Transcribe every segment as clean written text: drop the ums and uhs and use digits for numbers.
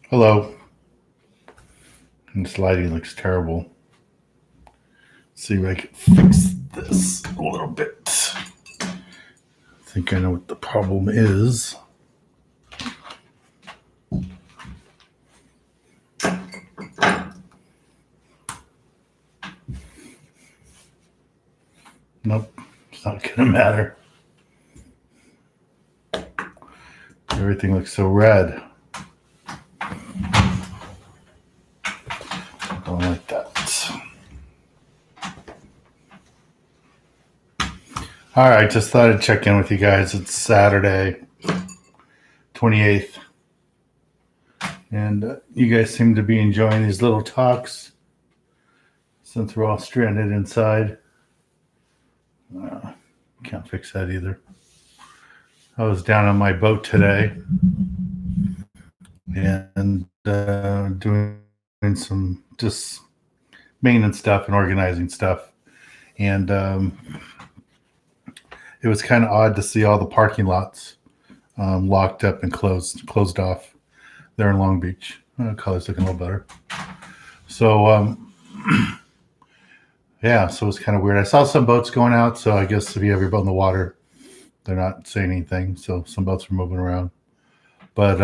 Hello. This lighting looks terrible. See if I can fix this a little bit. I think I know what the problem is. Nope, it's not gonna matter. Everything looks so red. Don't like that. All right, just thought I'd check in with you guys. It's Saturday, 28th. And you guys seem to be enjoying these little talks since we're all stranded inside. Can't fix that either. I was down on my boat today and doing some just maintenance stuff and organizing stuff. And it was kind of odd to see all the parking lots locked up and closed off there in Long Beach. Color's looking a little better. So, yeah, so it was kind of weird. I saw some boats going out, so I guess if you have your boat in the water, they're not saying anything. So some boats were moving around. But,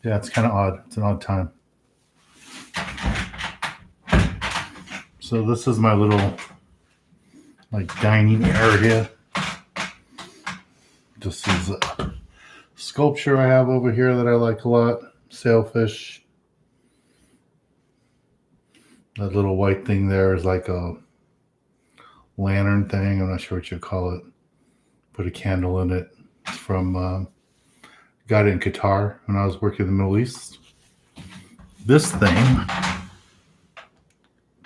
yeah, it's kind of odd. It's an odd time. So this is my little, like, dining area. This is a sculpture I have over here that I like a lot. Sailfish. That little white thing there is like a lantern thing. I'm not sure what you call it. Put a candle in it. It's from, got it in Qatar when I was working in the Middle East. This thing,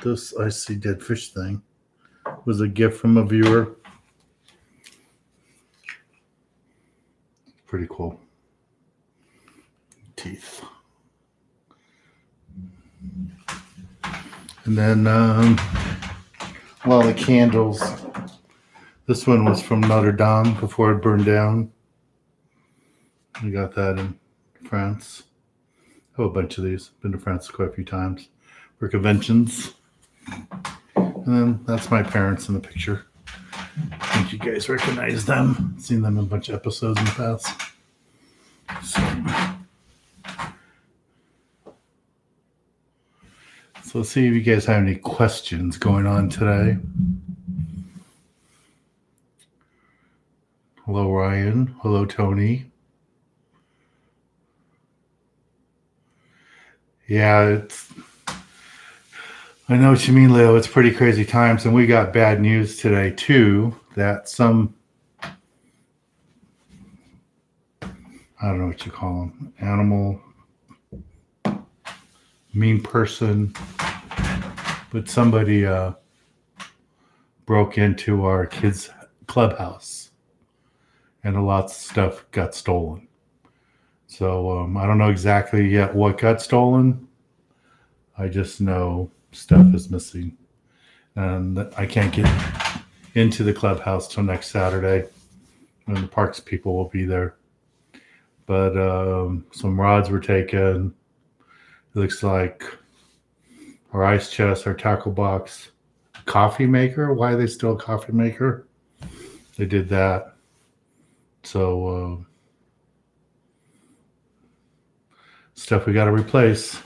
this I see dead fish thing, was a gift from a viewer. Pretty cool. Teeth. And then, well, the candles. This one was from Notre Dame before it burned down. We got that in France. I have a bunch of these. Been to France quite a few times for conventions. And then that's my parents in the picture. I think you guys recognize them. Seen them in a bunch of episodes in the past. So let's see if you guys have any questions going on today. Hello, Ryan. Hello, Tony. Yeah, I know what you mean, Leo. It's pretty crazy times, and we got bad news today too. That some, I don't know what you call them, animal, mean person, but somebody broke into our kids' clubhouse, and lots of stuff got stolen. So I don't know exactly yet what got stolen. I just know stuff is missing, and I can't get into the clubhouse till next Saturday when the parks people will be there. But some rods were taken. It looks like our ice chest, our tackle box, coffee maker. Why are they still a coffee maker? They did that. So stuff we got to replace.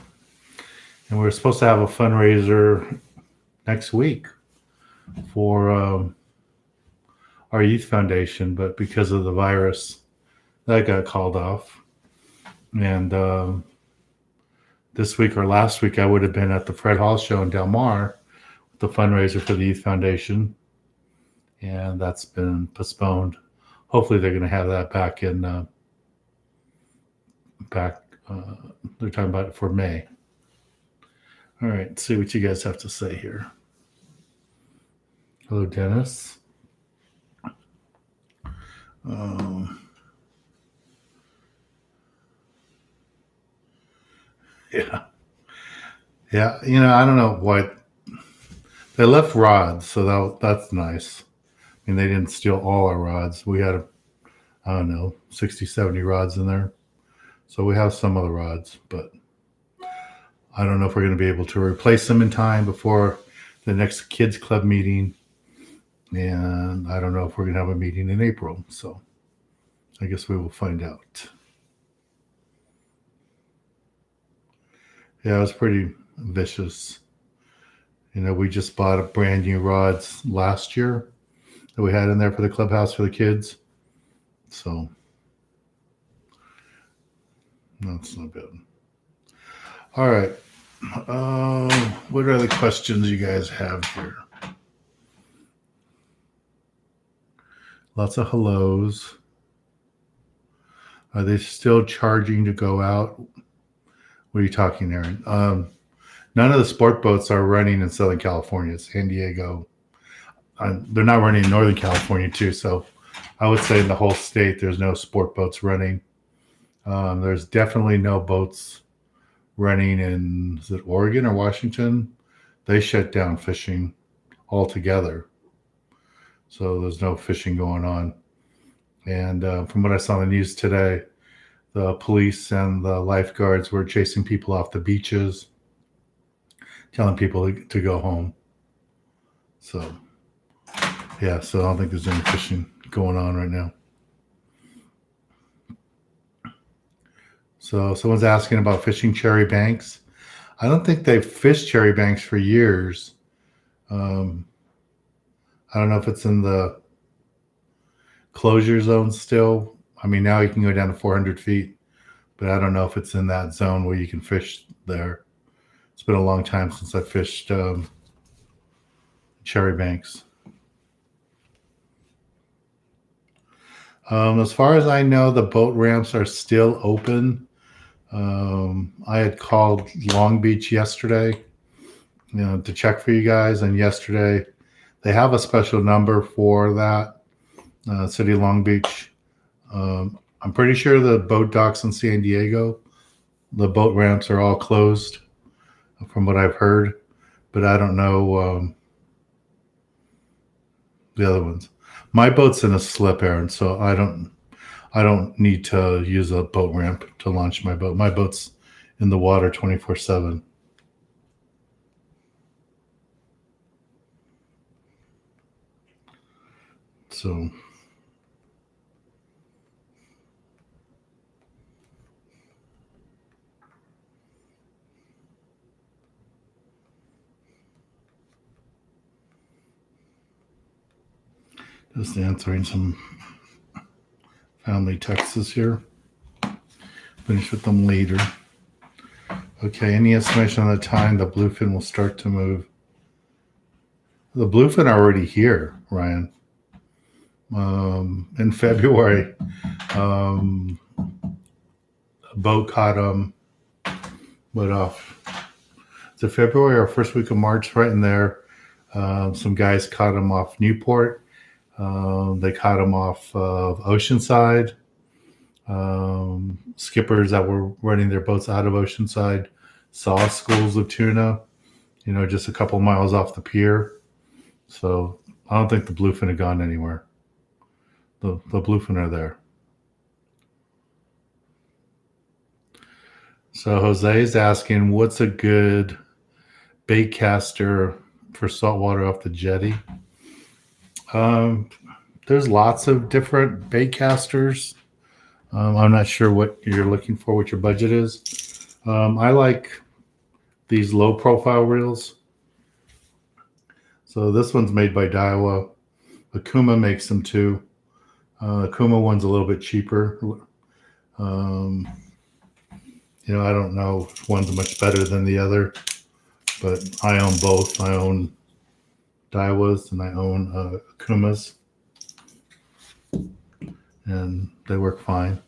And we're supposed to have a fundraiser next week for our youth foundation, but because of the virus, that got called off. And this week or last week, I would have been at the Fred Hall show in Del Mar, the fundraiser for the youth foundation, and that's been postponed. Hopefully, they're going to have that back in they're talking about it for May. All right, let's see what you guys have to say here. Hello, Dennis. Yeah. You know, I don't know what they left rods, so that's nice. and they didn't steal all our rods. We had, I don't know, 60, 70 rods in there. So we have some of the rods, but I don't know if we're going to be able to replace them in time before the next kids club meeting. And I don't know if we're going to have a meeting in April. So I guess we will find out. Yeah, it was pretty vicious. You know, we just bought a brand new rods last year that we had in there for the clubhouse for the kids. So that's not bad. All right. What are the questions you guys have here? Lots of hellos. Are they still charging to go out? What are you talking, Aaron? None of the sport boats are running in Southern California, San Diego. They're not running in Northern California too. So I would say in the whole state, there's no sport boats running. There's definitely no boats running in, is it Oregon or Washington? They shut down fishing altogether. So there's no fishing going on. And from what I saw in the news today, the police and the lifeguards were chasing people off the beaches, telling people to go home. So, yeah, so I don't think there's any fishing going on right now. So someone's asking about fishing cherry banks. I don't think they've fished cherry banks for years. I don't know if it's in the closure zone still. I mean, now you can go down to 400 feet, but I don't know if it's in that zone where you can fish there. It's been a long time since I fished cherry banks. As far as I know, the boat ramps are still open. I had called Long Beach yesterday, to check for you guys. And yesterday, they have a special number for that, City of Long Beach. I'm pretty sure the boat docks in San Diego, the boat ramps are all closed, from what I've heard, but I don't know the other ones. My boat's in a slip, Aaron, so I don't need to use a boat ramp to launch my boat. My boat's in the water 24/7. So just answering some family texts here. Finish with them later. Okay, any estimation on the time the bluefin will start to move? The bluefin are already here, Ryan. In February, a boat caught them. What off? Is it February or first week of March? Right in there. Some guys caught them off Newport. They caught them off of Oceanside. Skippers that were running their boats out of Oceanside saw schools of tuna, just a couple miles off the pier. So I don't think the bluefin have gone anywhere. The bluefin are there. So Jose is asking, what's a good bait caster for saltwater off the jetty? There's lots of different bait casters. I'm not sure what you're looking for, what your budget is. I like these low profile reels. So this one's made by Daiwa. Akuma makes them too. Akuma one's a little bit cheaper. I don't know if one's much better than the other, but I own both. I own Daiwas and I own Akumas, and they work fine.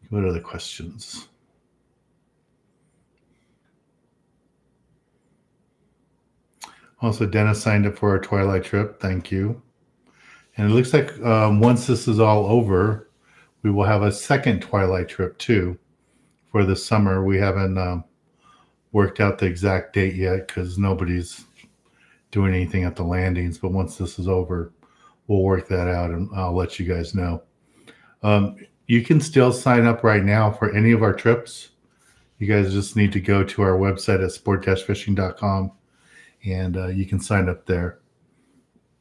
What are the questions? Also, Dennis signed up for our Twilight trip. Thank you. And it looks like once this is all over, we will have a second Twilight trip too for the summer. We haven't worked out the exact date yet because nobody's doing anything at the landings. But once this is over, we'll work that out, and I'll let you guys know. You can still sign up right now for any of our trips. You guys just need to go to our website at sport-fishing.com, and you can sign up there.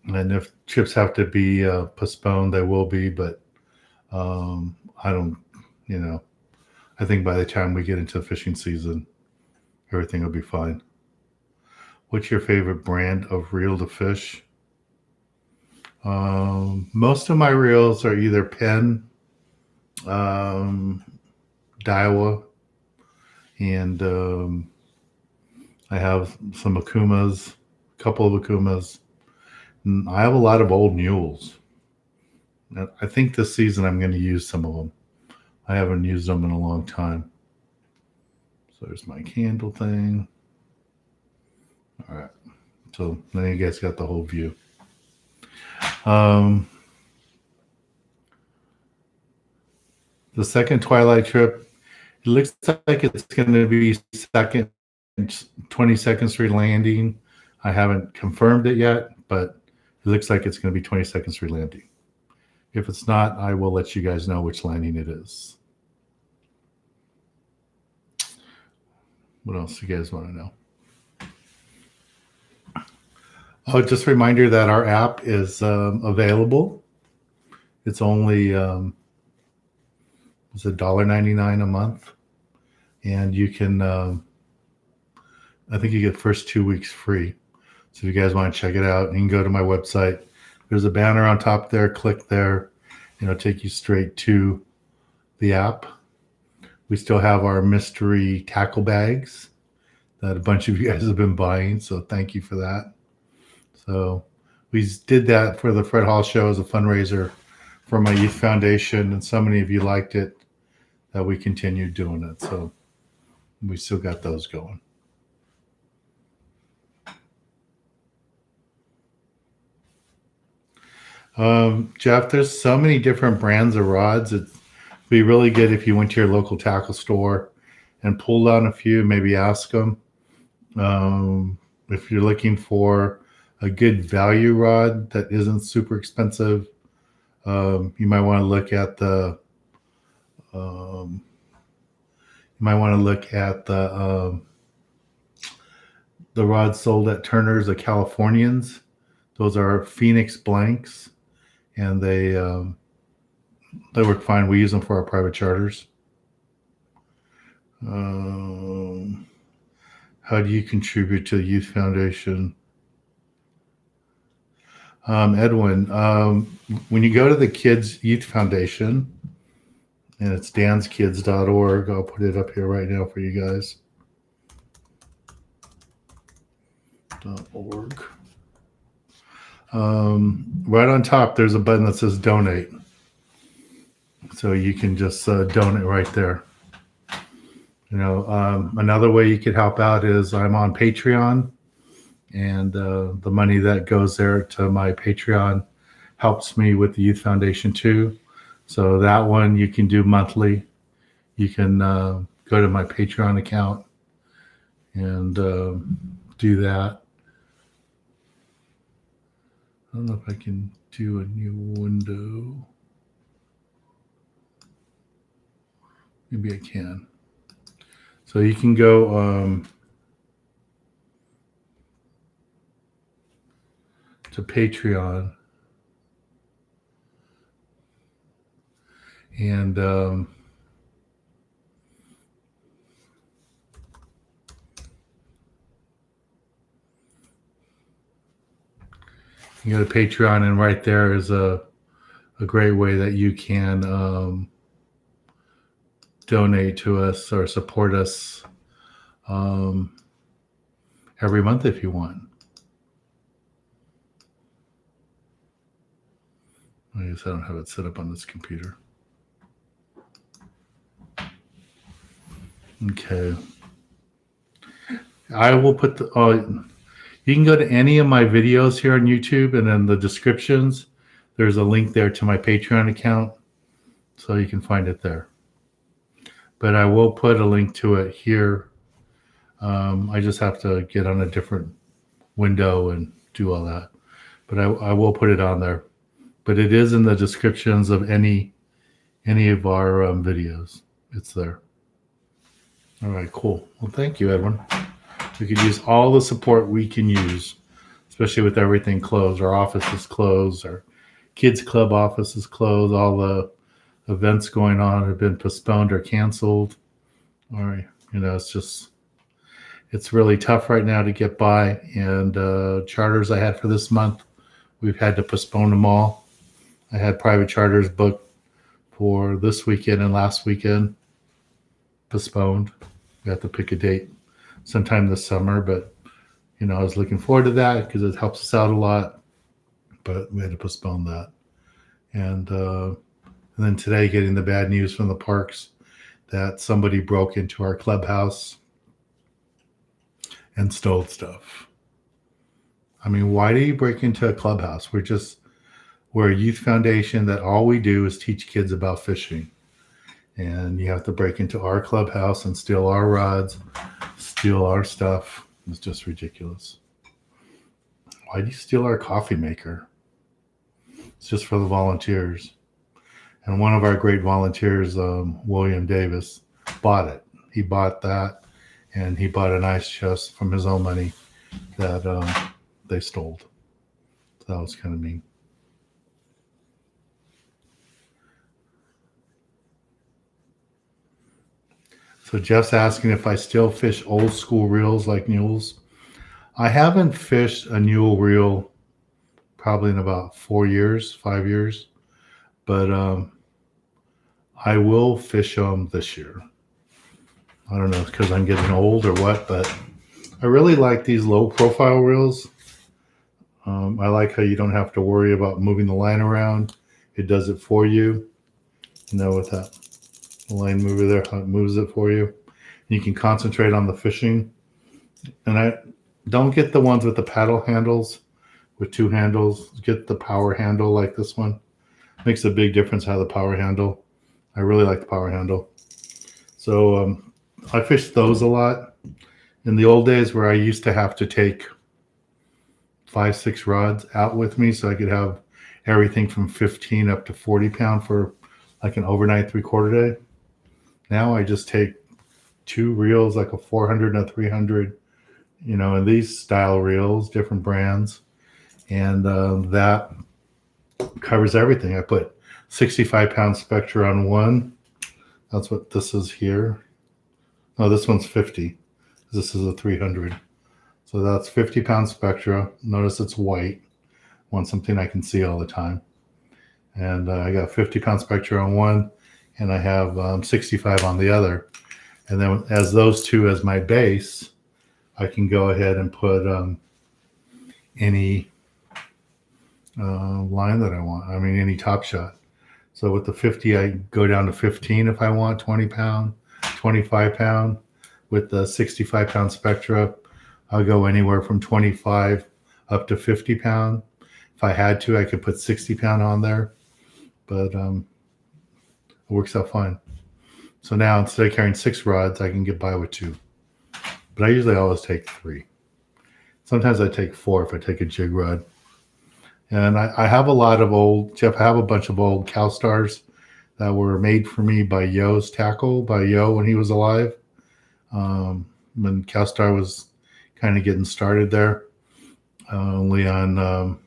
And if trips have to be postponed, they will be. But I don't, I think by the time we get into the fishing season, everything will be fine. What's your favorite brand of reel to fish? Most of my reels are either Penn, Daiwa, and I have some Akumas, a couple of Akumas. And I have a lot of old mules. I think this season I'm going to use some of them. I haven't used them in a long time. So there's my candle thing. All right. So now you guys got the whole view. The second Twilight trip, it looks like it's going to be second 22nd Street landing. I haven't confirmed it yet, but it looks like it's going to be 22nd Street landing. If it's not, I will let you guys know which landing it is. What else do you guys want to know? Oh, just a reminder that our app is available. It's only it's $1.99 a month, and you can. I think you get the first 2 weeks free. So if you guys want to check it out, you can go to my website. There's a banner on top there. Click there, and it'll take you straight to the app. We still have our mystery tackle bags that a bunch of you guys have been buying, so thank you for that. So we did that for the Fred Hall Show as a fundraiser for my youth foundation, and so many of you liked it that we continued doing it. So we still got those going. Jeff, there's so many different brands of rods. It'd be really good if you went to your local tackle store and pulled on a few, maybe ask them. If you're looking for a good value rod that isn't super expensive, you might want to look at the rods sold at Turner's, the Californians. Those are Phoenix blanks, and they work fine. We use them for our private charters. How do you contribute to the Youth Foundation? Edwin, when you go to the Kids Youth Foundation, and it's danskids.org, I'll put it up here right now for you guys. .org. Right on top, there's a button that says donate. So you can just donate right there. Another way you could help out is I'm on Patreon, and the money that goes there to my Patreon helps me with the Youth Foundation too. So that one you can do monthly. You can go to my Patreon account and do that. I don't know if I can do a new window. Maybe I can. So you can go to Patreon, and you go to Patreon, and right there is a great way that you can donate to us or support us every month if you want. I guess I don't have it set up on this computer. Okay. I will put you can go to any of my videos here on YouTube, and in the descriptions, there's a link there to my Patreon account, so you can find it there. But I will put a link to it here. I just have to get on a different window and do all that. But I will put it on there. But it is in the descriptions of any of our videos. It's there. All right, cool. Well, thank you, Edwin. We could use all the support we can use, especially with everything closed. Our office is closed. Our kids club office is closed. All the events going on have been postponed or canceled. All right, it's really tough right now to get by. And charters I had for this month, we've had to postpone them all. I had private charters booked for this weekend and last weekend, postponed. We have to pick a date sometime this summer, but I was looking forward to that because it helps us out a lot. But we had to postpone that, and then today, getting the bad news from the parks that somebody broke into our clubhouse and stole stuff. I mean, why do you break into a clubhouse? We're a youth foundation that all we do is teach kids about fishing. And you have to break into our clubhouse and steal our rods, steal our stuff. It's just ridiculous. Why do you steal our coffee maker? It's just for the volunteers. And one of our great volunteers, William Davis, bought it. He bought that, and he bought an ice chest from his own money that they stole. So that was kind of mean. So Jeff's asking if I still fish old school reels like mules. I haven't fished a mule reel probably in about 5 years, but I will fish them this year. I don't know if it's because I'm getting old or what, but I really like these low profile reels. I like how you don't have to worry about moving the line around. It does it for you. With that line mover there, how it moves it for you. You can concentrate on the fishing. And I don't get the ones with the paddle handles, with 2 handles. Get the power handle like this one. Makes a big difference how the power handle. I really like the power handle. So I fished those a lot. In the old days where I used to have to take 5-6 rods out with me so I could have everything from 15 up to 40 pound for like an overnight 3/4 day. Now I just take 2 reels, like a 400 and a 300, and these style reels, different brands. And that covers everything. I put 65 pound Spectra on one. That's what this is here. Oh, this one's 50. This is a 300. So that's 50 pound Spectra. Notice it's white. Want something I can see all the time. And I got 50 pound Spectra on one, and I have 65 on the other. And then as those two as my base, I can go ahead and put any line that I want. I mean, any top shot. So with the 50, I go down to 15 if I want, 20 pound, 25 pound. With the 65 pound Spectra, I'll go anywhere from 25 up to 50 pound. If I had to, I could put 60 pound on there, but it works out fine. So now instead of carrying 6 rods, I can get by with 2. But I usually always take 3. Sometimes I take 4 if I take a jig rod. And I have a lot of Jeff, I have a bunch of old CalStars that were made for me by Yo's Tackle, by Yo when he was alive. When CalStar was kind of getting started there. Leon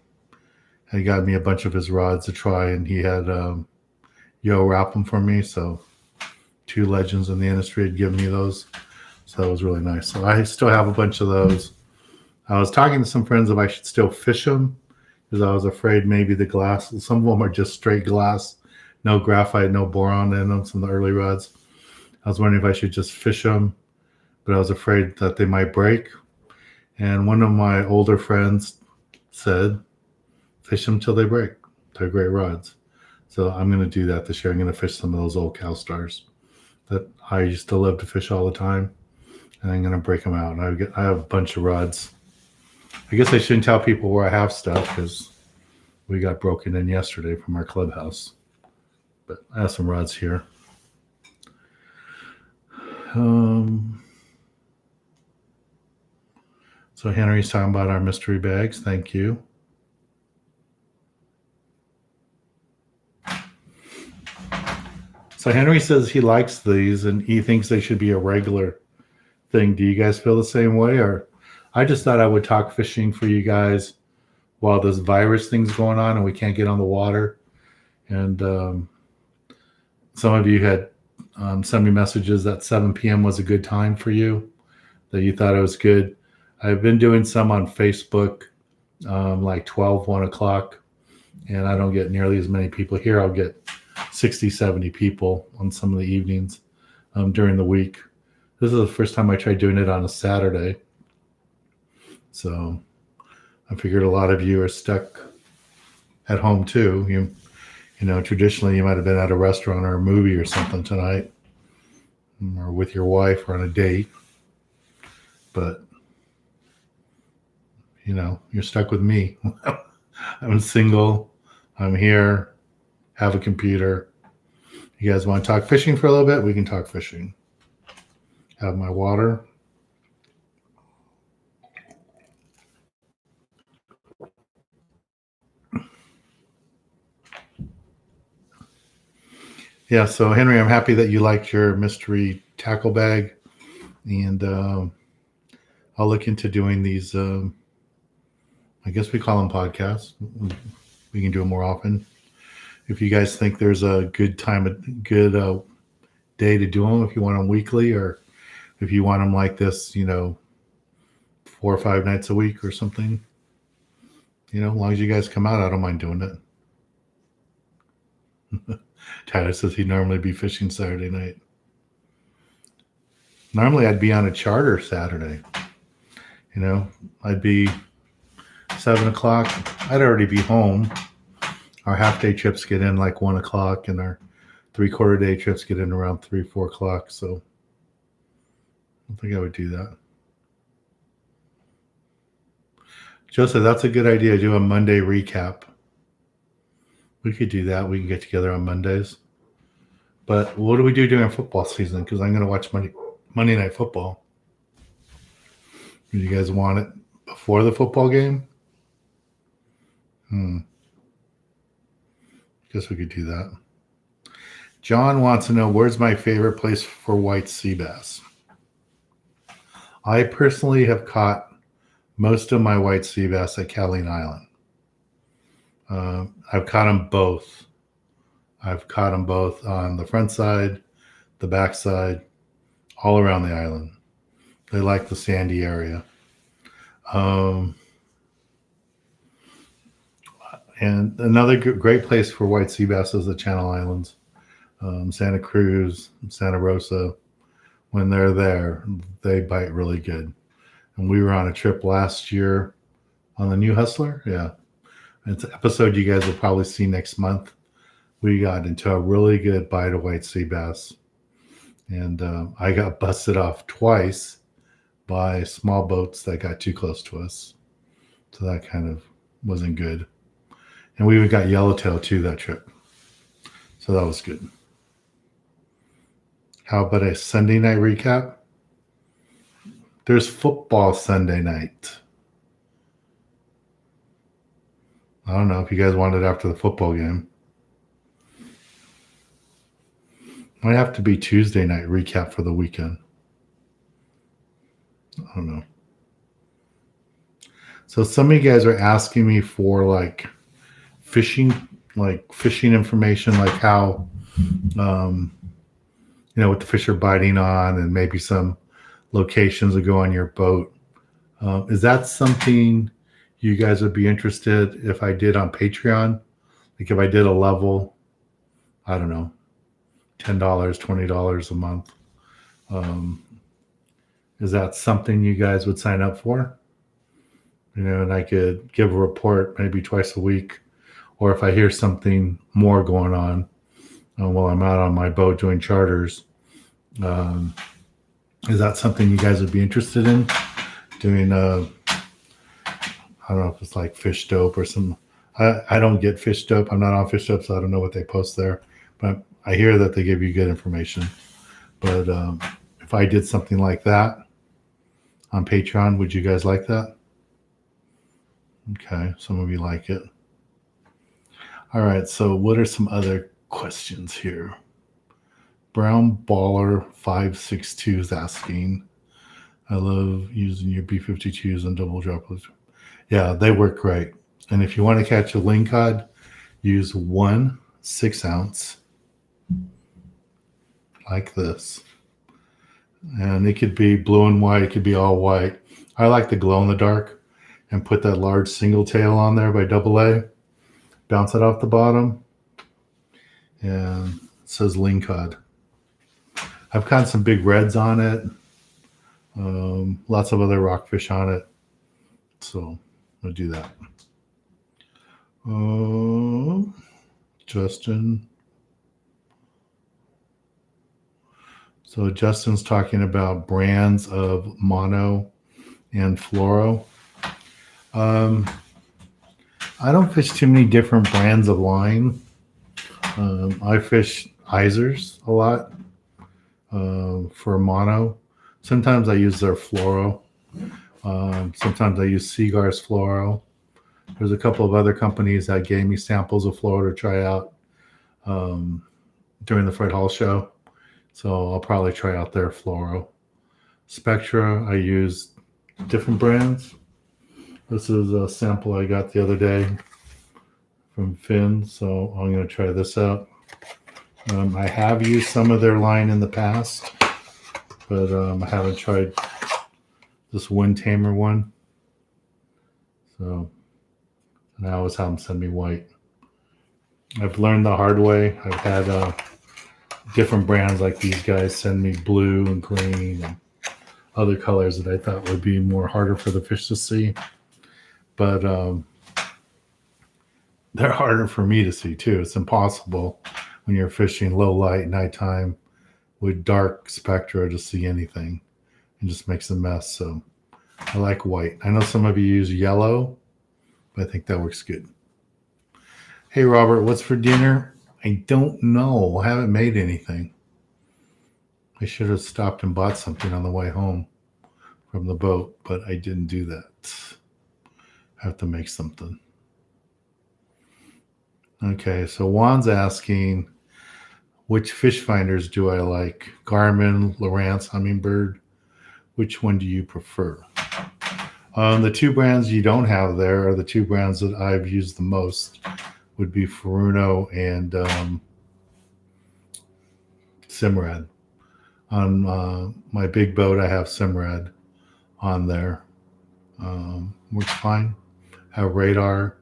had got me a bunch of his rods to try, and he had Yo wrap them for me. So 2 legends in the industry had given me those. So that was really nice. So I still have a bunch of those. I was talking to some friends if I should still fish them, because I was afraid maybe the glass, some of them are just straight glass, no graphite, no boron in them, some of the early rods. I was wondering if I should just fish them, but I was afraid that they might break. And one of my older friends said, fish them till they break. They're great rods. So I'm going to do that this year. I'm going to fish some of those old CalStars that I used to love to fish all the time. And I'm going to break them out. And I have a bunch of rods. I guess I shouldn't tell people where I have stuff because we got broken in yesterday from our clubhouse. But I have some rods here. So Henry's talking about our mystery bags. Thank you. So Henry says he likes these and he thinks they should be a regular thing. Do you guys feel the same way? Or I just thought I would talk fishing for you guys while this virus thing's going on and we can't get on the water. And some of you had sent me messages that 7 p.m. was a good time for you, that you thought it was good. I've been doing some on Facebook, like 12, 1 o'clock, and I don't get nearly as many people here. I'll get 60, 70 people on some of the evenings during the week. This is the first time I tried doing it on a Saturday. So I figured a lot of you are stuck at home too. You know, traditionally you might have been at a restaurant or a movie or something tonight, or with your wife or on a date. But, you know, you're stuck with me. I'm single. I'm here. Have a computer. You guys want to talk fishing for a little bit? We can talk fishing. Have my water. Yeah, so Henry, I'm happy that you liked your mystery tackle bag. And I'll look into doing these. I guess we call them podcasts. We can do them more often. If you guys think there's a good time, a good day to do them, if you want them weekly, or if you want them like this, you know, 4 or 5 nights a week or something, you know, as long as you guys come out, I don't mind doing it. Tyler says he'd normally be fishing Saturday night. Normally I'd be on a charter Saturday. You know, I'd be 7 o'clock. I'd already be home. Our half-day trips get in like 1 o'clock, and our 3/4 day trips get in around 3, 4 o'clock. So I don't think I would do that. Joseph, that's a good idea. Do a Monday recap. We could do that. We can get together on Mondays. But what do we do during football season? Because I'm going to watch Monday Night Football. Do you guys want it before the football game? Guess we could do that. John wants to know, where's my favorite place for white sea bass? I personally have caught most of my white sea bass at Caleen Island. I've caught them both. I've caught them both on the front side, the back side, all around the island. They like the sandy area. And another great place for white sea bass is the Channel Islands, Santa Cruz, Santa Rosa. When they're there, they bite really good. And we were on a trip last year on the New Hustler. Yeah. It's an episode you guys will probably see next month. We got into a really good bite of white sea bass. And I got busted off twice by small boats that got too close to us. So that kind of wasn't good. And we got yellowtail too that trip. So that was good. How about a Sunday night recap? There's football Sunday night. I don't know if you guys want it after the football game. Might have to be Tuesday night recap for the weekend. I don't know. So some of you guys are asking me for like fishing information, like how, you know, what the fish are biting on, and maybe some locations that go on your boat. Is that something you guys would be interested if I did on Patreon? Like if I did a level, I don't know, $10, $20 a month. Is that something you guys would sign up for? You know, and I could give a report maybe twice a week, or if I hear something more going on while I'm out on my boat doing charters. Is that something you guys would be interested in doing? I don't know if it's like Fish Dope or some. I don't get Fish Dope. I'm not on Fish Dope, so I don't know what they post there. But I hear that they give you good information. But if I did something like that, on Patreon. Would you guys like that? Okay, some of you like it. All right, so what are some other questions here? Brown Baller 562 is asking, I love using your B52s and double droplets. Yeah, they work great. And if you want to catch a lingcod, use 1 6-ounce like this. And it could be blue and white, it could be all white. I like the glow in the dark and put that large single tail on there by AA, bounce it off the bottom, and it says lingcod. I've caught some big reds on it, lots of other rockfish on it. So I'll do that. Justin. So Justin's talking about brands of mono and fluoro. I don't fish too many different brands of line. I fish Izers a lot for mono. Sometimes I use their fluoro. Sometimes I use Seagar's fluoro. There's a couple of other companies that gave me samples of fluoro to try out during the Fred Hall show. So I'll probably try out their fluoro. Spectra, I use different brands. This is a sample I got the other day from Finn, so I'm going to try this out. I have used some of their line in the past, but I haven't tried this Wind Tamer one. So I always have them send me white. I've learned the hard way. I've had different brands like these guys send me blue and green and other colors that I thought would be more harder for the fish to see. But they're harder for me to see too. It's impossible when you're fishing low light nighttime with dark spectra to see anything. It just makes a mess. So I like white. I know some of you use yellow, but I think that works good. Hey, Robert, what's for dinner? I don't know. I haven't made anything. I should have stopped and bought something on the way home from the boat, but I didn't do that. I have to make something. Okay, so Juan's asking, which fish finders do I like? Garmin, Lowrance, Humminbird. Which one do you prefer? The two brands you don't have there are the two brands that I've used the most. Would be Furuno and Simrad. On my big boat, I have Simrad on there. Works fine. I have radar.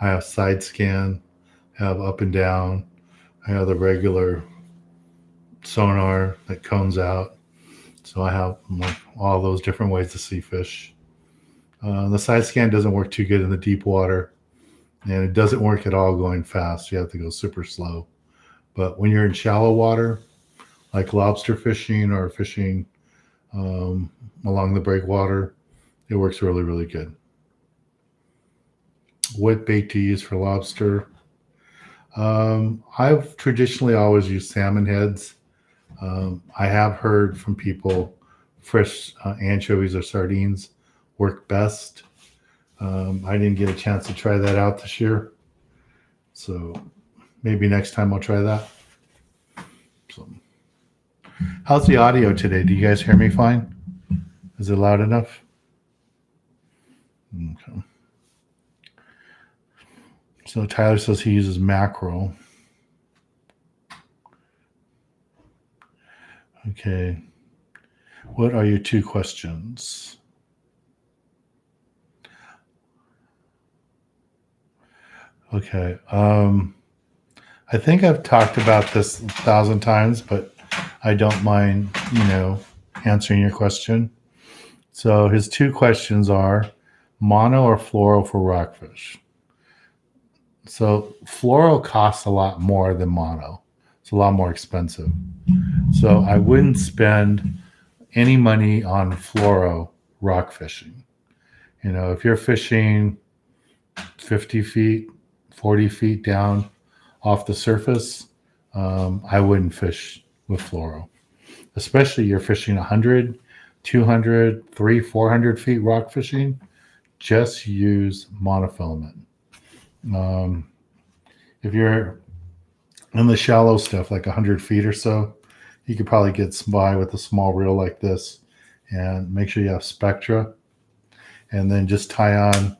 I have side scan. I have up and down. I have the regular sonar that cones out. So I have all those different ways to see fish. The side scan doesn't work too good in the deep water. And it doesn't work at all going fast. You have to go super slow. But when you're in shallow water, like lobster fishing or fishing along the breakwater, it works really, really good. What bait to use for lobster? I've traditionally always used salmon heads. I have heard from people fresh anchovies or sardines work best. I didn't get a chance to try that out this year. So maybe next time I'll try that. So, how's the audio today? Do you guys hear me fine? Is it loud enough? Okay. So Tyler says he uses mackerel. Okay. What are your two questions? Okay. I think I've talked about this 1,000 times, but I don't mind, answering your question. So his two questions are mono or fluoro for rockfish. So fluoro costs a lot more than mono. It's a lot more expensive. So I wouldn't spend any money on fluoro rock fishing. If you're fishing 50 feet, 40 feet down off the surface, I wouldn't fish with fluoro. Especially you're fishing 100 200, 300, 400 feet rock fishing, just use monofilament. If you're in the shallow stuff, like 100 feet or so, you could probably get by with a small reel like this, and make sure you have Spectra, and then just tie on,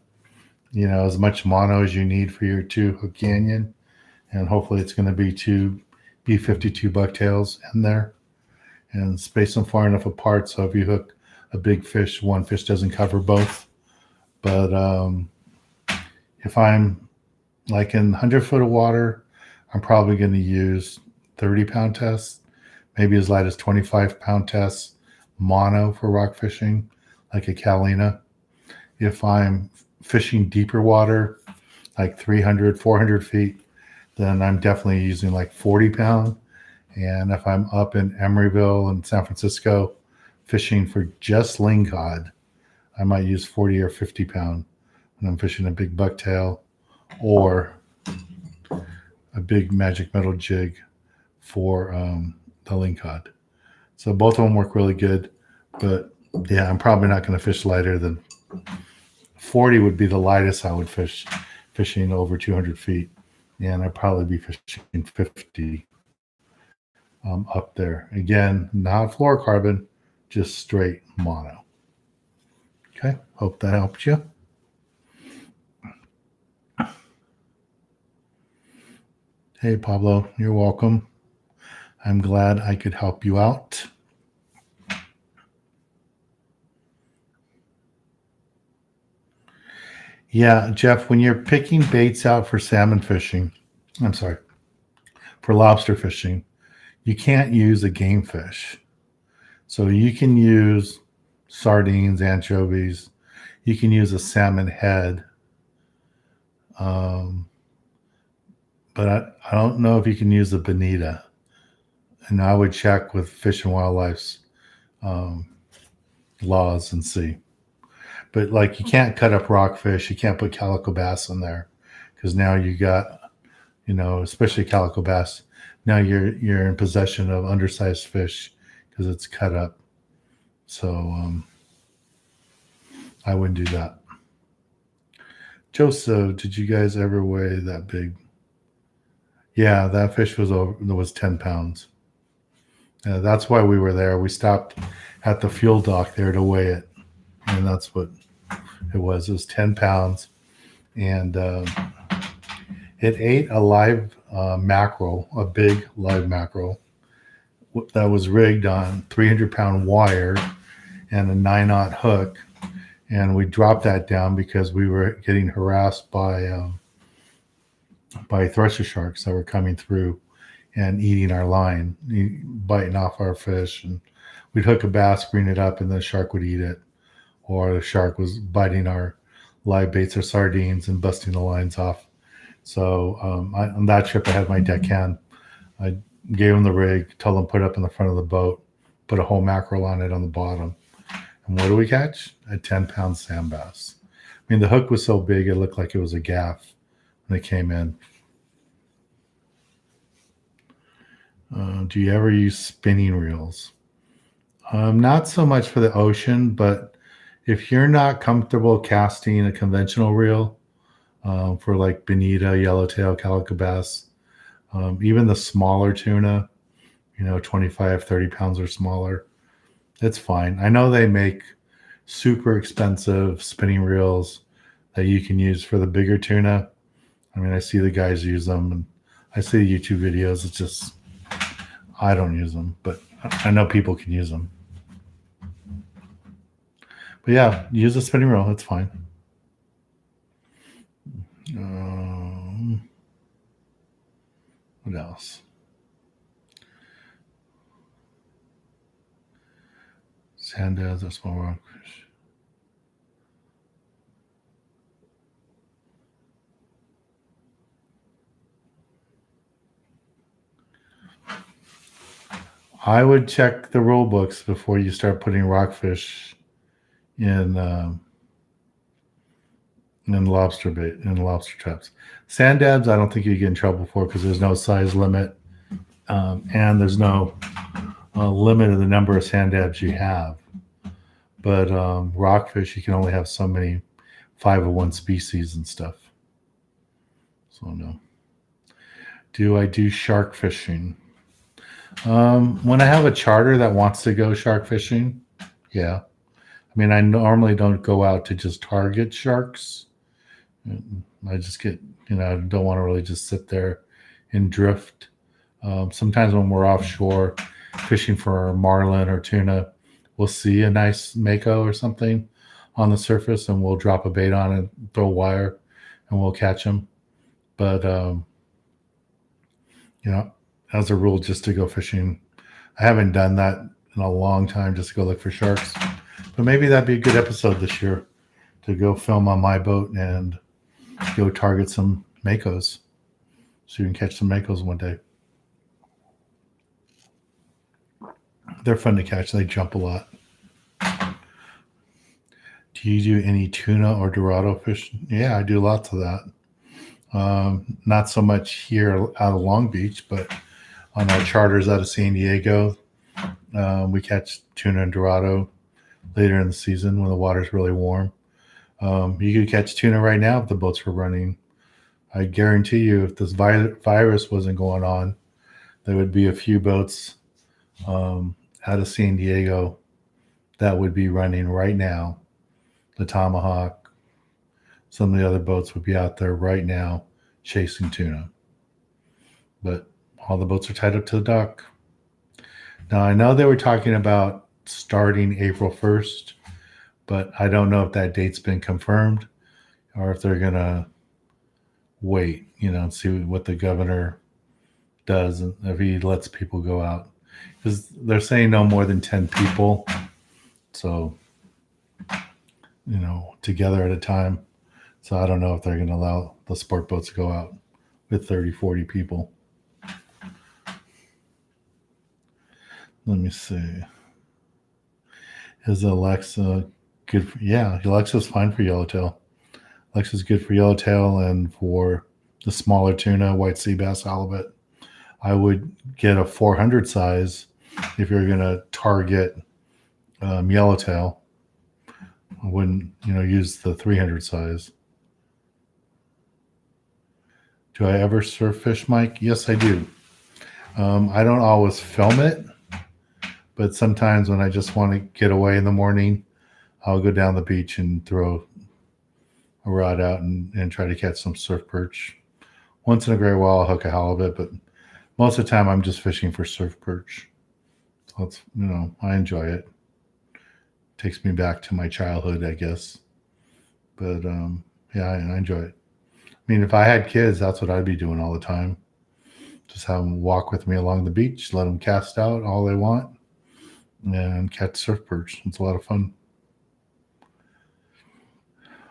as much mono as you need for your 2-hook canyon, and hopefully it's going to be 2 B52 bucktails in there, and space them far enough apart so if you hook a big fish, one fish doesn't cover both. But if I'm like in 100 foot of water, I'm probably going to use 30-pound tests, maybe as light as 25-pound tests, mono for rock fishing, like a Catalina. If I'm fishing deeper water, like 300, 400 feet, then I'm definitely using like 40-pound. And if I'm up in Emeryville and San Francisco fishing for just lingcod, I might use 40 or 50-pound when I'm fishing a big bucktail or a big magic metal jig for the lingcod. So both of them work really good. But yeah, I'm probably not going to fish lighter than 40 would be the lightest I would fishing over 200 feet. And I'd probably be fishing 50 up there. Again, not fluorocarbon, just straight mono. Okay, hope that helped you. Hey, Pablo, you're welcome. I'm glad I could help you out. Yeah, Jeff, when you're picking baits out for salmon fishing, for lobster fishing, you can't use a game fish. So you can use sardines, anchovies. You can use a salmon head. But I don't know if you can use a bonita. And I would check with Fish and Wildlife's laws and see. But like, you can't cut up rockfish. You can't put calico bass in there, because now you got, especially calico bass. Now you're in possession of undersized fish because it's cut up. So I wouldn't do that. Joseph, did you guys ever weigh that big? Yeah, that fish was 10 pounds. That's why we were there. We stopped at the fuel dock there to weigh it, and that's what it was. It was 10 pounds, and it ate a live mackerel, a big live mackerel that was rigged on 300-pound wire and a 9-aught hook. And we dropped that down because we were getting harassed by thresher sharks that were coming through and eating our line, biting off our fish. And we'd hook a bass, bring it up, and the shark would eat it. Or the shark was biting our live baits or sardines and busting the lines off. So on that trip, I had my deckhand. I gave him the rig, told him put it up in the front of the boat, put a whole mackerel on it on the bottom. And what do we catch? A 10-pound sand bass. I mean, the hook was so big, it looked like it was a gaff when it came in. Do you ever use spinning reels? Not so much for the ocean, but if you're not comfortable casting a conventional reel for like bonita, yellowtail, calico bass, even the smaller tuna, 25, 30 pounds or smaller, it's fine. I know they make super expensive spinning reels that you can use for the bigger tuna. I mean, I see the guys use them, and I see YouTube videos. It's just, I don't use them, but I know people can use them. But yeah, use a spinning reel. It's fine. What else? Hernandez, a small rockfish. I would check the rule books before you start putting rockfish in lobster bait, in lobster traps. Sand dabs, I don't think you get in trouble for, because there's no size limit, and there's no limit of the number of sand dabs you have. But rockfish, you can only have so many 501 species and stuff. So no. Do I do shark fishing? When I have a charter that wants to go shark fishing, yeah. I mean, I normally don't go out to just target sharks. I just get, I don't want to really just sit there and drift. Sometimes when we're offshore fishing for marlin or tuna, we'll see a nice mako or something on the surface and we'll drop a bait on it, throw a wire, and we'll catch them. But, as a rule, just to go fishing. I haven't done that in a long time just to go look for sharks. But maybe that'd be a good episode this year to go film on my boat and go target some makos so you can catch some makos one day. They're fun to catch. They jump a lot. Do you do any tuna or dorado fish? Yeah, I do lots of that. Not so much here out of Long Beach, but on our charters out of San Diego, we catch tuna and dorado later in the season when the water's really warm. You could catch tuna right now if the boats were running. I guarantee you, if this virus wasn't going on, there would be a few boats out of San Diego that would be running right now. The Tomahawk, some of the other boats would be out there right now chasing tuna. But all the boats are tied up to the dock. Now, I know they were talking about starting April 1st, but I don't know if that date's been confirmed or if they're going to wait, and see what the governor does and if he lets people go out. Because they're saying no more than 10 people. So, together at a time. So I don't know if they're going to allow the sport boats to go out with 30, 40 people. Let me see. Is Alexa good? Alexa's fine for yellowtail. Alexa's good for yellowtail and for the smaller tuna, white sea bass, halibut. I would get a 400 size if you're going to target yellowtail. I wouldn't, use the 300 size. Do I ever surf fish, Mike? Yes, I do. I don't always film it, but sometimes when I just want to get away in the morning, I'll go down the beach and throw a rod out and try to catch some surf perch. Once in a great while, I'll hook a halibut, but most of the time I'm just fishing for surf perch. So it's, I enjoy it. Takes me back to my childhood, I guess. But I enjoy it. I mean, if I had kids, that's what I'd be doing all the time. Just have them walk with me along the beach, let them cast out all they want, and catch surf perch. It's a lot of fun.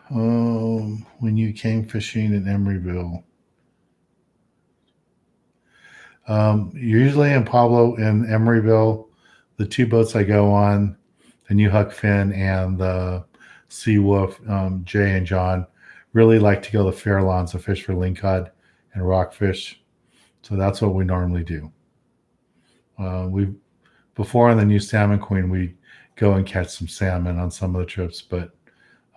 When you came fishing in Emeryville, usually in Pablo and Emeryville, the two boats I go on, the New Huck Finn and the Sea Wolf, Jay and John, really like to go to the Fairlawns to fish for lingcod and rockfish. So that's what we normally do. Before on the new Salmon Queen, we go and catch some salmon on some of the trips, but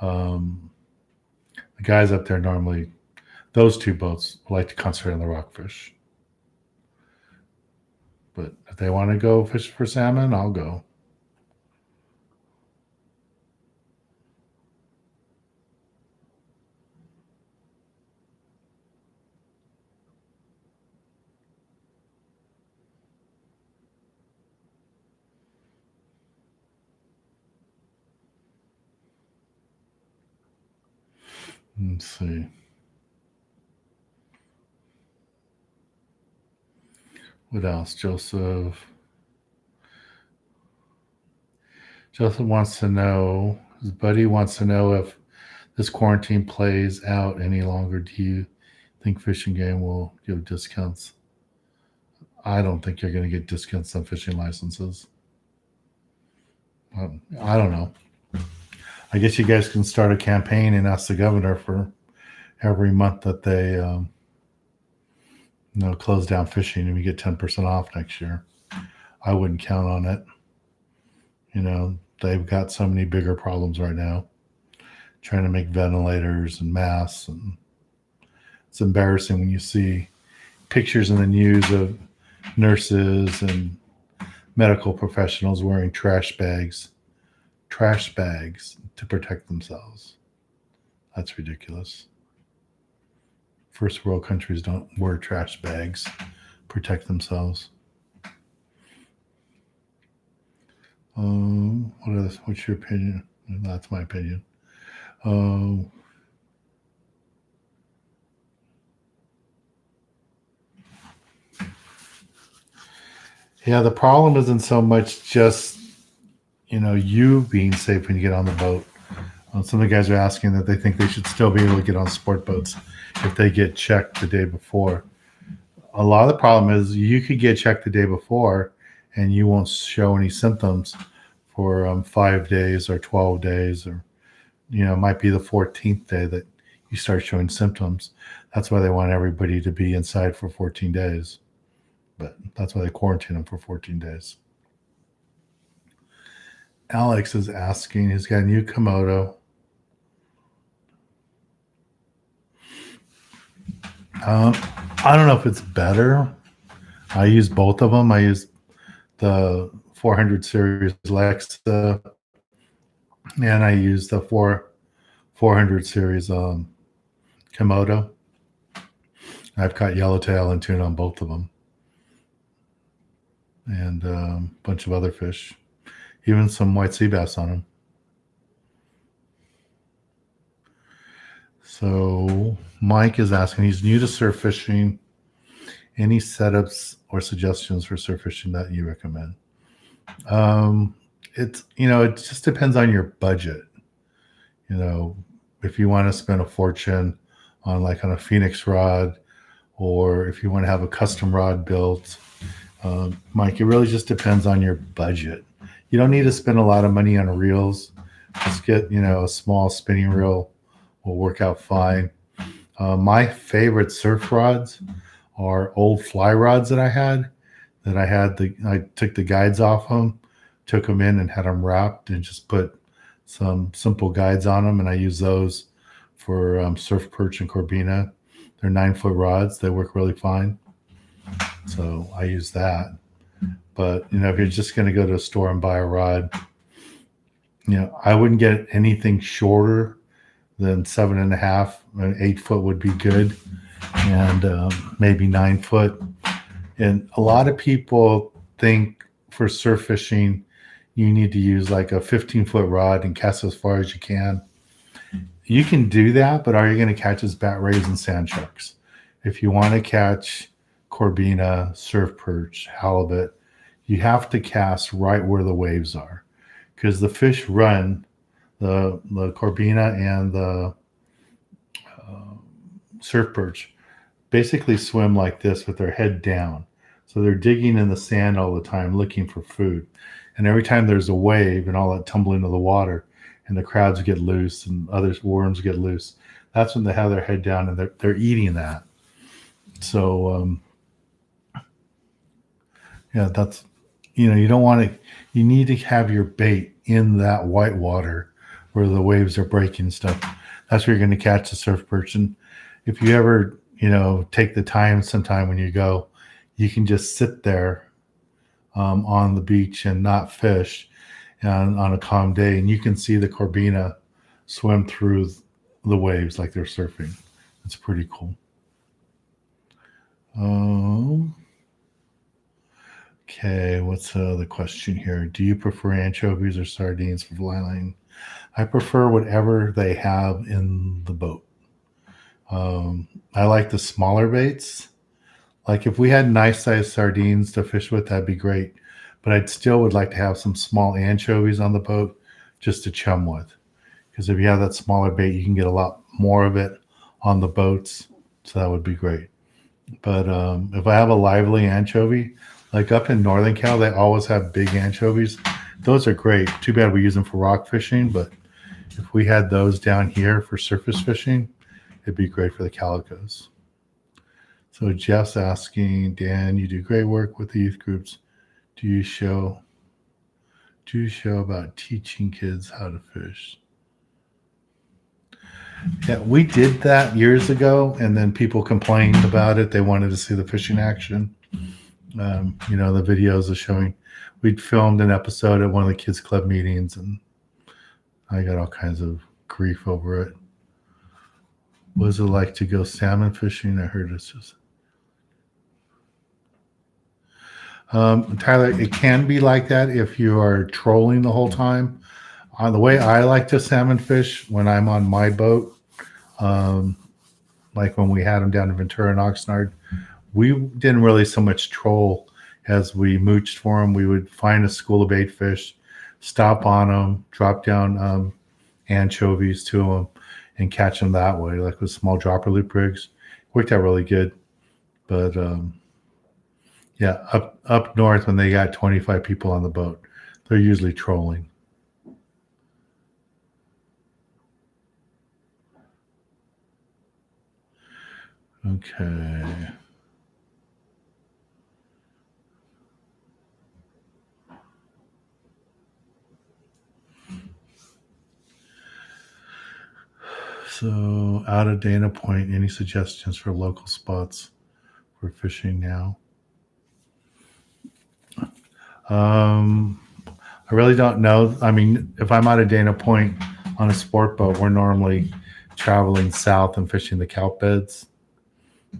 the guys up there normally, those two boats like to concentrate on the rockfish. But if they want to go fish for salmon, I'll go. Let's see. What else? Joseph wants to know, his buddy wants to know if this quarantine plays out any longer. Do you think Fish and Game will give discounts? I don't think you're going to get discounts on fishing licenses. I don't know. I guess you guys can start a campaign and ask the governor for every month that they close down fishing and we get 10% off next year. I wouldn't count on it. they've got so many bigger problems right now, trying to make ventilators and masks, and it's embarrassing when you see pictures in the news of nurses and medical professionals wearing trash bags to protect themselves. That's ridiculous. First world countries don't wear trash bags, protect themselves. What's your opinion? That's my opinion. Um, yeah, the problem isn't so much just you being safe when you get on the boat. Some of the guys are asking that they think they should still be able to get on sport boats if they get checked the day before. A lot of the problem is you could get checked the day before and you won't show any symptoms for 5 days or 12 days, or it might be the 14th day that you start showing symptoms. That's why they want everybody to be inside for 14 days. But that's why they quarantine them for 14 days. Alex is asking, he's got a new Komodo. I don't know if it's better. I use both of them. I use the 400 series Lexa, and I use the 400 series Komodo. I've caught yellowtail and tuna on both of them, and a bunch of other fish, even some white sea bass on them. So Mike is asking, he's new to surf fishing. Any setups or suggestions for surf fishing that you recommend? It just depends on your budget. If you want to spend a fortune on a Phoenix rod, or if you want to have a custom rod built, Mike, it really just depends on your budget. You don't need to spend a lot of money on reels. Just get a small spinning reel will work out fine. My favorite surf rods are old fly rods that I had. I took the guides off them, took them in and had them wrapped, and just put some simple guides on them, and I use those for surf perch and corbina. They're 9-foot rods. They work really fine, so I use that. But if you're just going to go to a store and buy a rod, I wouldn't get anything shorter than 7.5. An 8-foot would be good, and maybe 9-foot. And a lot of people think for surf fishing, you need to use like a 15-foot rod and cast as far as you can. You can do that, but all you're going to catch is bat rays and sand sharks. If you want to catch corbina, surf perch, halibut, you have to cast right where the waves are, because the fish run, the corbina and the surf perch basically swim like this with their head down. So they're digging in the sand all the time looking for food. And every time there's a wave and all that tumble into the water and the crowds get loose and other worms get loose, that's when they have their head down and they're eating that. So, that's, you don't want to, you need to have your bait in that white water where the waves are breaking stuff. That's where you're going to catch the surf perch. And if you ever, take the time sometime when you go, you can just sit there on the beach and not fish, and on a calm day, and you can see the corbina swim through the waves like they're surfing. It's pretty cool. Okay, what's the question here? Do you prefer anchovies or sardines for fly line? I prefer whatever they have in the boat. I like the smaller baits. Like if we had nice sized sardines to fish with, that'd be great. But I'd still would like to have some small anchovies on the boat just to chum with. Because if you have that smaller bait, you can get a lot more of it on the boats. So that would be great. But if I have a lively anchovy, like up in Northern Cal, they always have big anchovies. Those are great. Too bad we use them for rock fishing. But if we had those down here for surface fishing, it'd be great for the calicos. So Jeff's asking, Dan, you do great work with the youth groups. Do you show Do a show about teaching kids how to fish. Yeah, we did that years ago, and then people complained about it. They wanted to see the fishing action. The videos of showing. We'd filmed an episode at one of the kids' club meetings, and I got all kinds of grief over it. What is it like to go salmon fishing? I heard it's just. Tyler, it can be like that if you are trolling the whole time. The way I like to salmon fish when I'm on my boat, like when we had them down in Ventura and Oxnard, we didn't really so much troll as we mooched for them. We would find a school of bait fish, stop on them, drop down anchovies to them, and catch them that way, like with small dropper loop rigs. Worked out really good. But yeah, up north when they got 25 people on the boat, they're usually trolling. Okay. So, out of Dana Point, any suggestions for local spots for fishing now? I really don't know. I mean, if I'm out of Dana Point on a sport boat, we're normally traveling south and fishing the kelp beds.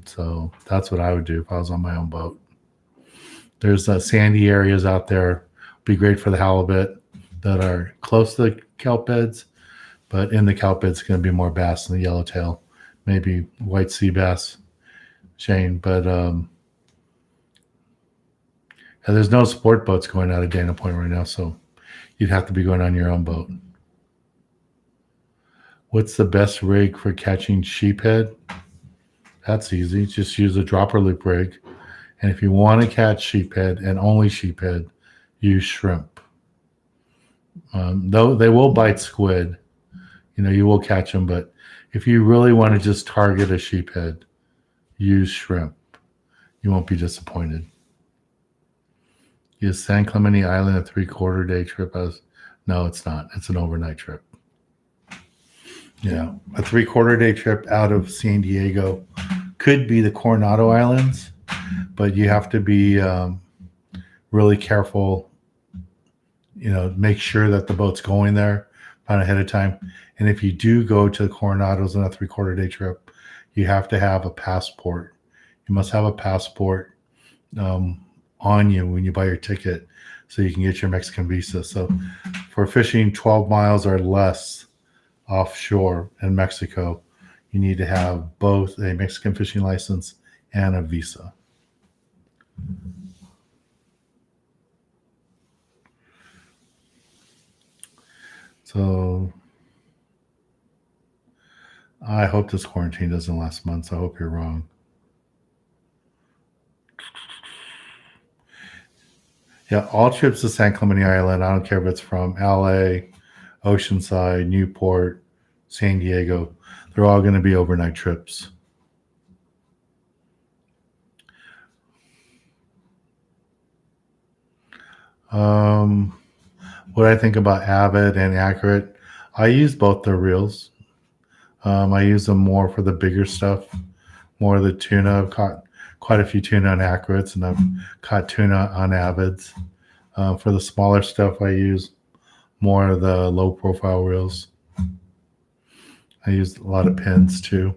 So that's what I would do if I was on my own boat. There's sandy areas out there. Be great for the halibut that are close to the kelp beds, but in the kelp beds, it's going to be more bass than the yellowtail, maybe white sea bass, Shane. But there's no sport boats going out of Dana Point right now, so you'd have to be going on your own boat. What's the best rig for catching sheephead? That's easy. Just use a dropper loop rig. And if you want to catch sheephead and only sheephead, use shrimp. Though they will bite squid, you will catch them. But if you really want to just target a sheephead, use shrimp. You won't be disappointed. Is San Clemente Island a 3/4 day trip? No, it's not. It's an overnight trip. Yeah, a 3/4 day trip out of San Diego could be the Coronado Islands, but you have to be really careful. Make sure that the boat's going there ahead of time. And if you do go to the Coronados on a 3/4 day trip, you have to have a passport. You must have a passport on you when you buy your ticket so you can get your Mexican visa. So for fishing 12 miles or less offshore in Mexico, you need to have both a Mexican fishing license and a visa. So I hope this quarantine doesn't last months. I hope you're wrong. Yeah, all trips to San Clemente Island, I don't care if it's from LA, Oceanside, Newport, San Diego, they're all going to be overnight trips. What I think about Avid and Accurate, I use both their reels. I use them more for the bigger stuff, more of the tuna. I've caught quite a few tuna on Accurates, and I've caught tuna on Avids. For the smaller stuff, I use more of the low profile reels. I use a lot of pins too.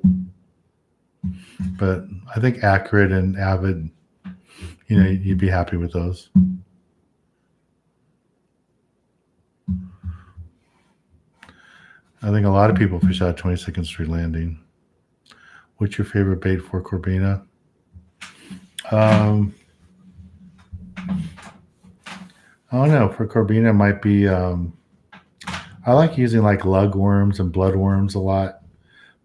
But I think Accurate and Avid, you'd be happy with those. I think a lot of people fish out 22nd Street Landing. What's your favorite bait for Corbina? I don't know. For Corbina, it might be. I like using like lug worms and bloodworms a lot,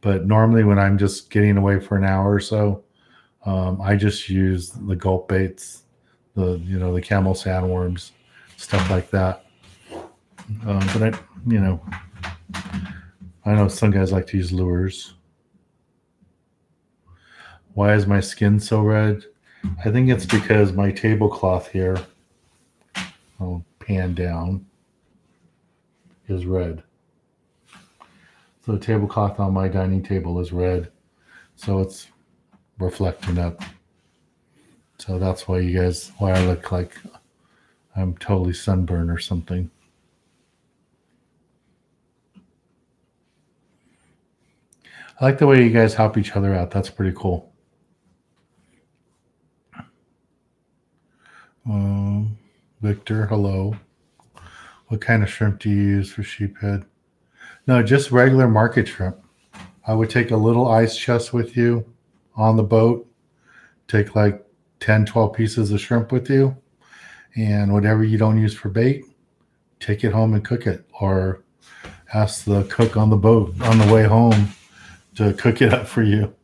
but normally when I'm just getting away for an hour or so, I just use the gulp baits, the camel sandworms, stuff like that. But I know some guys like to use lures. Why is my skin so red? I think it's because my tablecloth here, I'll pan down. is red. So the tablecloth on my dining table is red. So it's reflecting up. So that's why I look like I'm totally sunburned or something. I like the way you guys help each other out. That's pretty cool. Victor, hello. What kind of shrimp do you use for sheephead? No, just regular market shrimp. I would take a little ice chest with you on the boat. Take like 10, 12 pieces of shrimp with you. And whatever you don't use for bait, take it home and cook it. Or ask the cook on the boat on the way home to cook it up for you.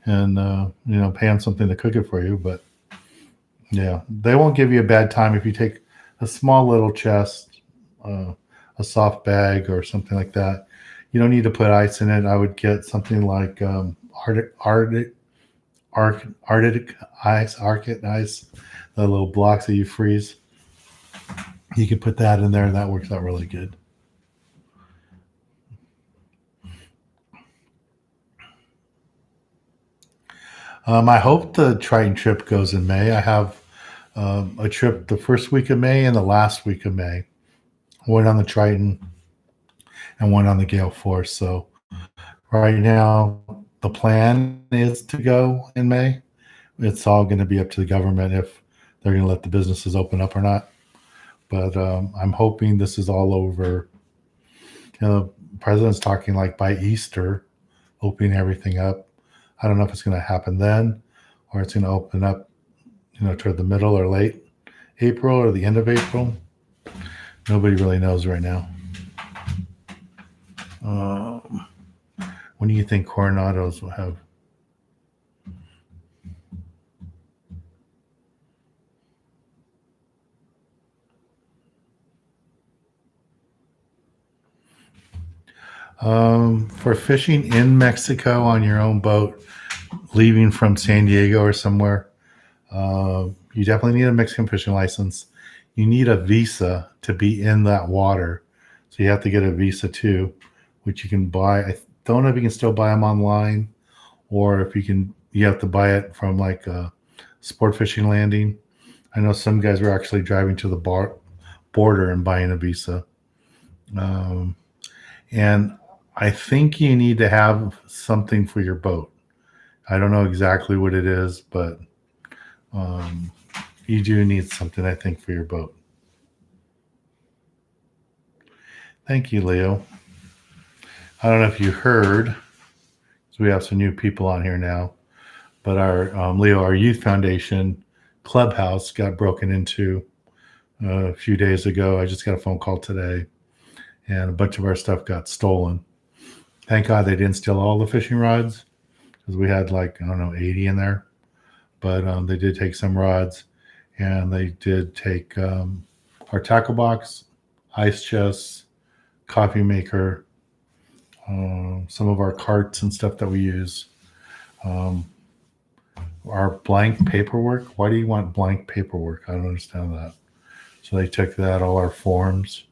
And, pay them something to cook it for you. But yeah, they won't give you a bad time if you take a small little chest, a soft bag or something like that. You don't need to put ice in it. I would get something like Arctic ice, the little blocks that you freeze. You can put that in there, and that works out really good. I hope the Triton trip goes in May. I have a trip the first week of May and the last week of May. One on the Triton and one on the Gale Force. So right now, the plan is to go in May. It's all going to be up to the government if they're going to let the businesses open up or not. But I'm hoping this is all over. The president's talking like by Easter, opening everything up. I don't know if it's going to happen then or it's going to open up, toward the middle or late April or the end of April. Nobody really knows right now. When do you think Coronados will have? For fishing in Mexico on your own boat, leaving from San Diego or somewhere, you definitely need a Mexican fishing license. You need a visa to be in that water. So you have to get a visa too, which you can buy. I don't know if you can still buy them online or if you have to buy it from like a sport fishing landing. I know some guys were actually driving to the border and buying a visa. And I think you need to have something for your boat. I don't know exactly what it is, but you do need something, I think, for your boat. Thank you, Leo. I don't know if you heard, because we have some new people on here now, but our youth foundation Clubhouse got broken into a few days ago. I just got a phone call today, and a bunch of our stuff got stolen. Thank God they didn't steal all the fishing rods, because we had 80 in there. But they did take some rods, and they did take our tackle box, ice chests, coffee maker, some of our carts and stuff that we use. Our blank paperwork. Why do you want blank paperwork? I don't understand that. So they took that, all our forms,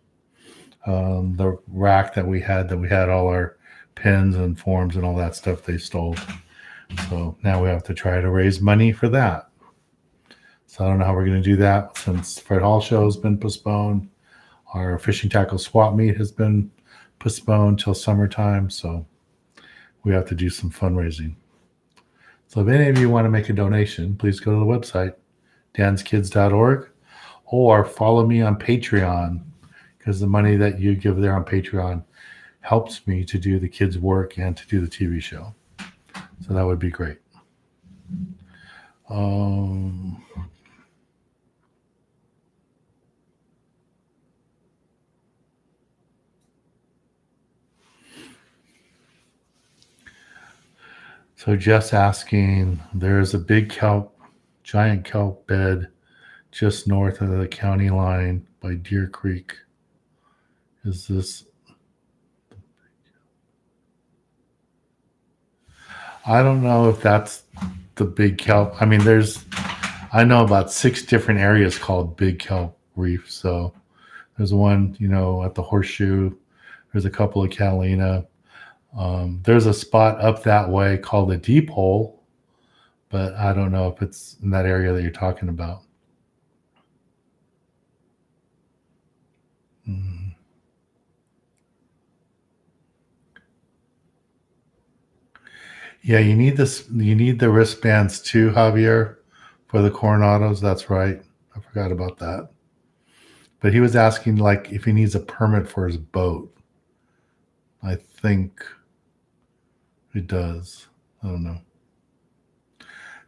the rack that we had all our pens and forms and all that stuff they stole. So now we have to try to raise money for that. So I don't know how we're going to do that since Fred Hall show has been postponed. Our fishing tackle swap meet has been postponed till summertime. So we have to do some fundraising. So if any of you want to make a donation, please go to the website, danskids.org, or follow me on Patreon, because the money that you give there on Patreon helps me to do the kids' work and to do the TV show. So that would be great. So Jeff's asking, there's a giant kelp bed just north of the county line by Deer Creek. Is this? I don't know if that's the big kelp. I mean, I know about 6 different areas called big kelp reef. So there's one, at the Horseshoe. There's a couple of Catalina. There's a spot up that way called the Deep Hole, but I don't know if it's in that area that you're talking about. Mm. Yeah, you need this. You need the wristbands too, Javier, for the Coronados. That's right. I forgot about that. But he was asking like if he needs a permit for his boat. I think it does. I don't know.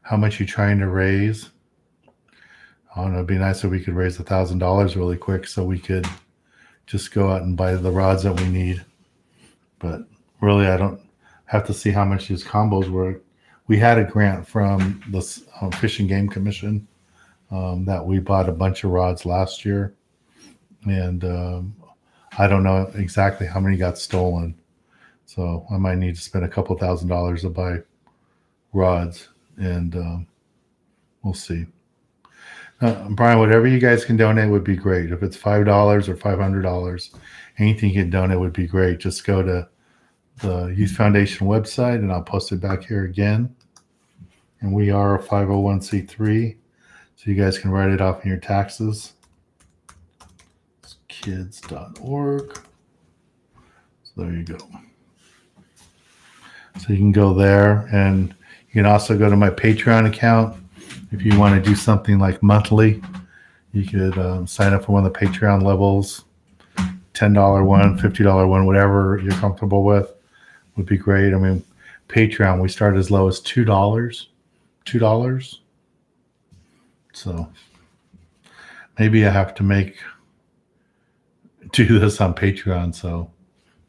How much you trying to raise? I don't know. It'd be nice if we could raise $1,000 really quick so we could just go out and buy the rods that we need. But really, I don't have to see how much these combos were. We had a grant from the Fish and Game Commission that we bought a bunch of rods last year. And I don't know exactly how many got stolen. So I might need to spend a couple $1,000s to buy rods. And we'll see. Brian, whatever you guys can donate would be great. If it's $5 or $500, anything you can donate would be great. Just go to the Youth Foundation website, and I'll post it back here again. And we are a 501c3, so you guys can write it off in your taxes. It's kids.org. So there you go. So you can go there, and you can also go to my Patreon account. If you want to do something like monthly, you could sign up for one of the Patreon levels, $10 one, $50 one, whatever you're comfortable with would be great. I mean, Patreon, we start as low as $2. So maybe I have to do this on Patreon so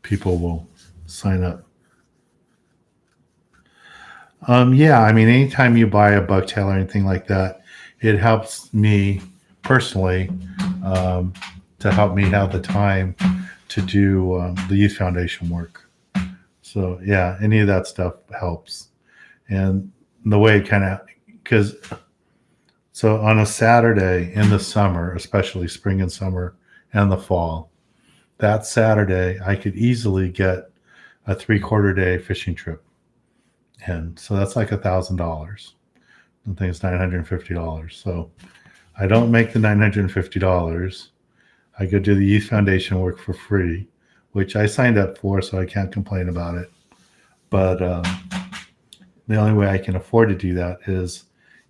people will sign up. Yeah, I mean, anytime you buy a bucktail or anything like that, it helps me personally to help me have the time to do the Youth Foundation work. So, yeah, any of that stuff helps. And the way it kind of, so on a Saturday in the summer, especially spring and summer and the fall, that Saturday, I could easily get a 3/4 day fishing trip. And so that's like $1,000. I think it's $950. So I don't make the $950. I go do the Youth Foundation work for free, which I signed up for, so I can't complain about it. But the only way I can afford to do that is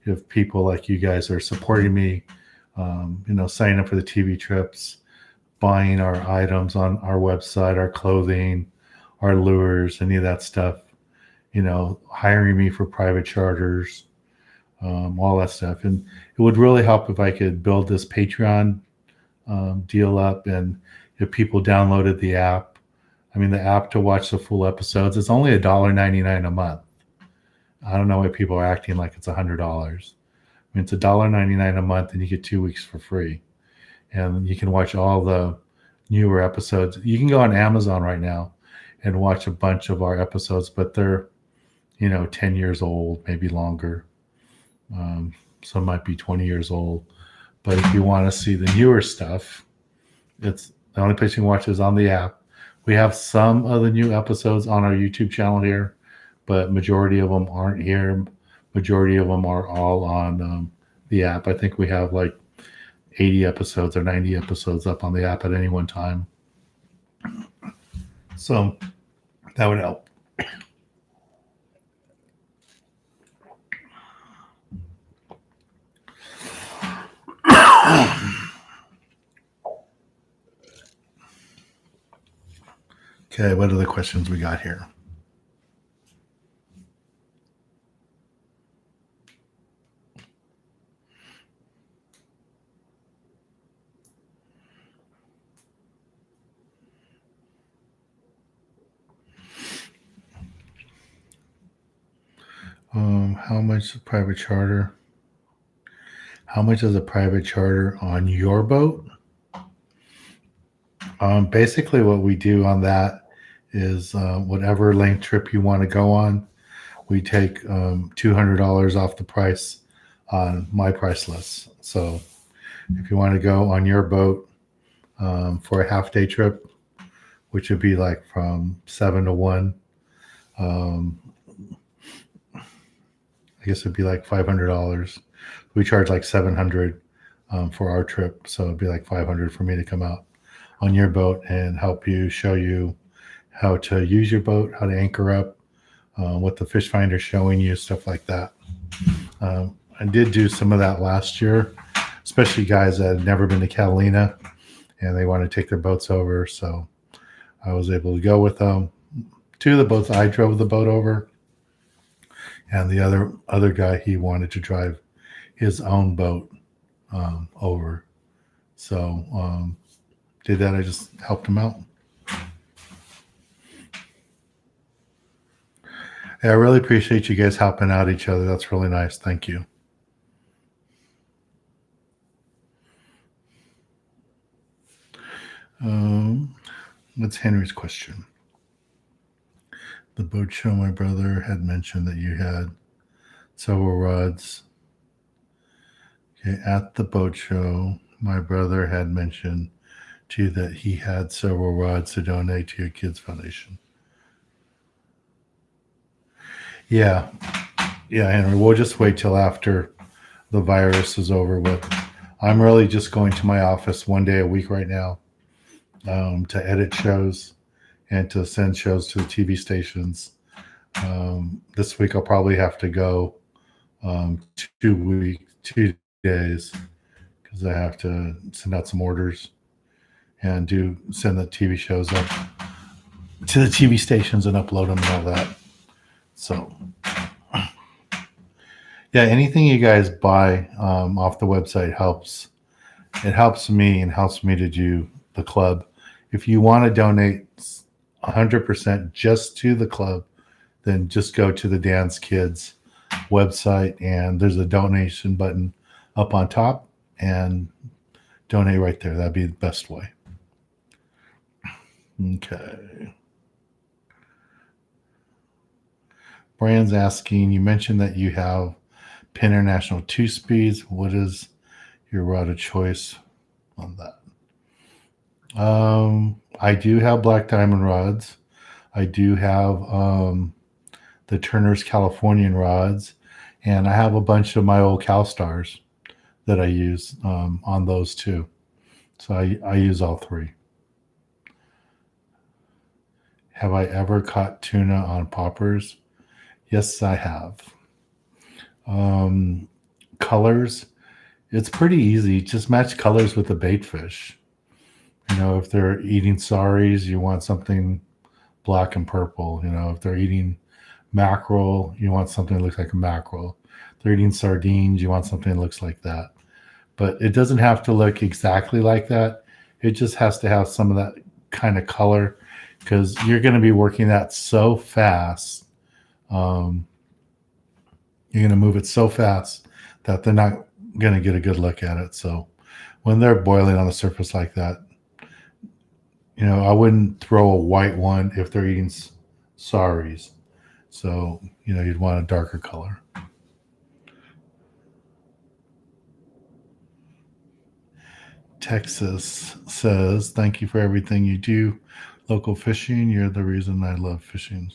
if people like you guys are supporting me, signing up for the TV trips, buying our items on our website, our clothing, our lures, any of that stuff. Hiring me for private charters, all that stuff. And it would really help if I could build this Patreon deal up, and if people downloaded the app. I mean, the app to watch the full episodes, it's only $1.99 a month. I don't know why people are acting like it's $100. I mean, it's $1.99 a month, and you get 2 weeks for free. And you can watch all the newer episodes. You can go on Amazon right now and watch a bunch of our episodes, but they're 10 years old, maybe longer. Some might be 20 years old. But if you want to see the newer stuff, it's the only place you can watch is on the app. We have some of the new episodes on our YouTube channel here, but majority of them aren't here. Majority of them are all on the app. I think we have like 80 episodes or 90 episodes up on the app at any one time. So that would help. Okay, what are the questions we got here? How much is private charter? How much is a private charter on your boat? Basically, what we do on that is whatever length trip you want to go on, we take $200 off the price on my price list. So if you want to go on your boat for a half-day trip, which would be like from 7 to 1. Um, I guess it'd be like $500. We charge like 700 for our trip, so it'd be like 500 for me to come out on your boat and help you, show you how to use your boat, how to anchor up, what the fish finder's showing you, stuff like that. I did do some of that last year, especially guys that had never been to Catalina and they want to take their boats over. So I was able to go with them. Two of the boats I drove the boat over, and the other guy, he wanted to drive his own boat over. So did that. I just helped him out. Yeah, I really appreciate you guys helping out each other. That's really nice. Thank you. What's Henry's question? The boat show, my brother had mentioned that you had several rods. Okay, at the boat show, my brother had mentioned to you that he had several rods to donate to your kids' foundation. Yeah, Henry. We'll just wait till after the virus is over with. I'm really just going to my office one day a week right now to edit shows and to send shows to the TV stations. This week I'll probably have to go 2 days because I have to send out some orders and send the TV shows up to the TV stations and upload them and all that. So yeah, anything you guys buy off the website helps. It helps me and helps me to do the club. If you want to donate 100% just to the club, then just go to the Dance Kids website and there's a donation button up on top and donate right there. That'd be the best way. Okay. Brian's asking, you mentioned that you have Penn International 2 speeds. What is your rod of choice on that? I do have Black Diamond rods. I do have the Turner's Californian rods, and I have a bunch of my old CalStars that I use on those too. So I use all three. Have I ever caught tuna on poppers? Yes, I have. Colors, it's pretty easy. Just match colors with the bait fish. You know, if they're eating saris, you want something black and purple. You know, if they're eating mackerel, you want something that looks like a mackerel. If they're eating sardines, you want something that looks like that. But it doesn't have to look exactly like that. It just has to have some of that kind of color because you're going to be working that so fast. You're going to move it so fast that they're not going to get a good look at it. So when they're boiling on the surface like that, you know, I wouldn't throw a white one if they're eating saris. So, you know, you'd want a darker color. Texas says, thank you for everything you do. Local fishing, you're the reason I love fishing.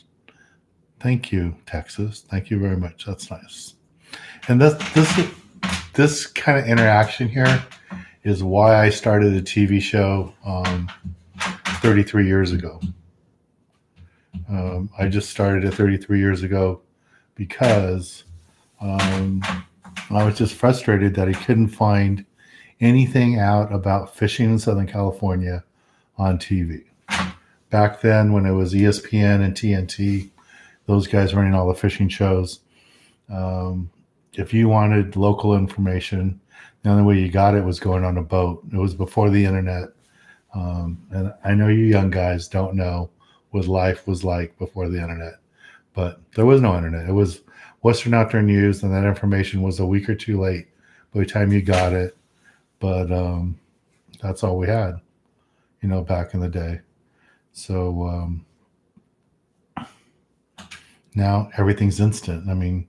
Thank you, Texas. Thank you very much. That's nice. And this kind of interaction here is why I started a TV show 33 years ago. I just started it 33 years ago because I was just frustrated that I couldn't find anything out about fishing in Southern California on TV. Back then, when it was ESPN and TNT, those guys running all the fishing shows, if you wanted local information, the only way you got it was going on a boat. It was before the internet. And I know you young guys don't know what life was like before the internet, but there was no internet. It was Western Outdoor News, and that information was a week or two late by the time you got it. But that's all we had, you know, back in the day. So now everything's instant. I mean,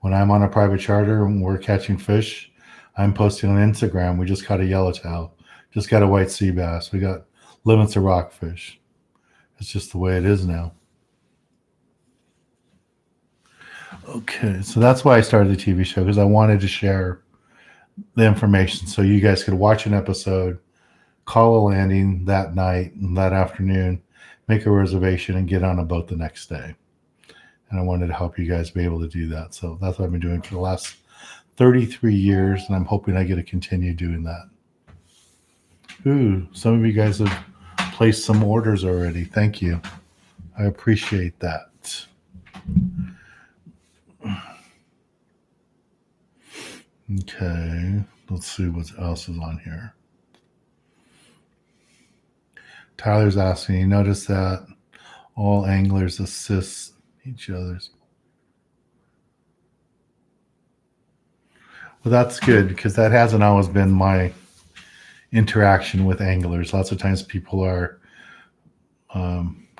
when I'm on a private charter and we're catching fish, I'm posting on Instagram. We just caught a yellowtail, just got a white sea bass. We got limits of rockfish. It's just the way it is now. Okay, so that's why I started the TV show, because I wanted to share the information so you guys could watch an episode, call a landing that night and that afternoon, make a reservation, and get on a boat the next day. And I wanted to help you guys be able to do that. So that's what I've been doing for the last 33 years, and I'm hoping I get to continue doing that. Ooh, some of you guys have placed some orders already. Thank you. I appreciate that. Okay, let's see what else is on here. Tyler's asking, you notice that all anglers assist each other's. Well, that's good, because that hasn't always been my interaction with anglers. Lots of times people are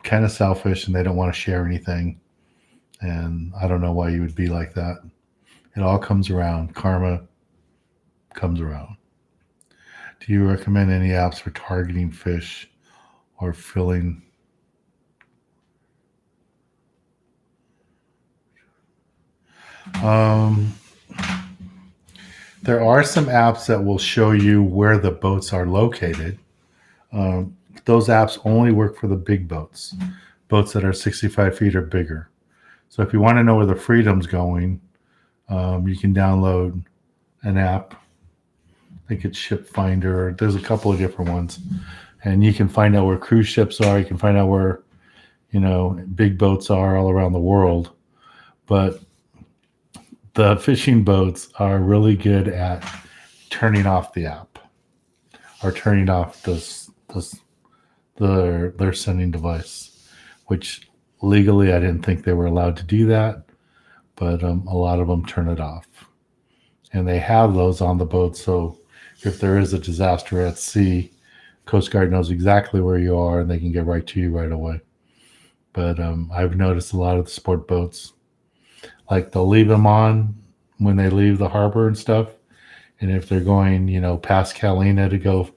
kind of selfish and they don't want to share anything. And I don't know why you would be like that. It all comes around. Karma comes around. Do you recommend any apps for targeting fish or filling? There are some apps that will show you where the boats are located. Those apps only work for the big boats, boats that are 65 feet or bigger. So if you want to know where the Freedom's going, you can download an app. I think it's Ship Finder. There's a couple of different ones. And you can find out where cruise ships are. You can find out where, big boats are all around the world. But the fishing boats are really good at turning off the app or turning off their sending device, which legally I didn't think they were allowed to do that, but a lot of them turn it off. And they have those on the boat, so if there is a disaster at sea, Coast Guard knows exactly where you are and they can get right to you right away. But I've noticed a lot of the sport boats, like they'll leave them on when they leave the harbor and stuff. And if they're going, past Catalina to go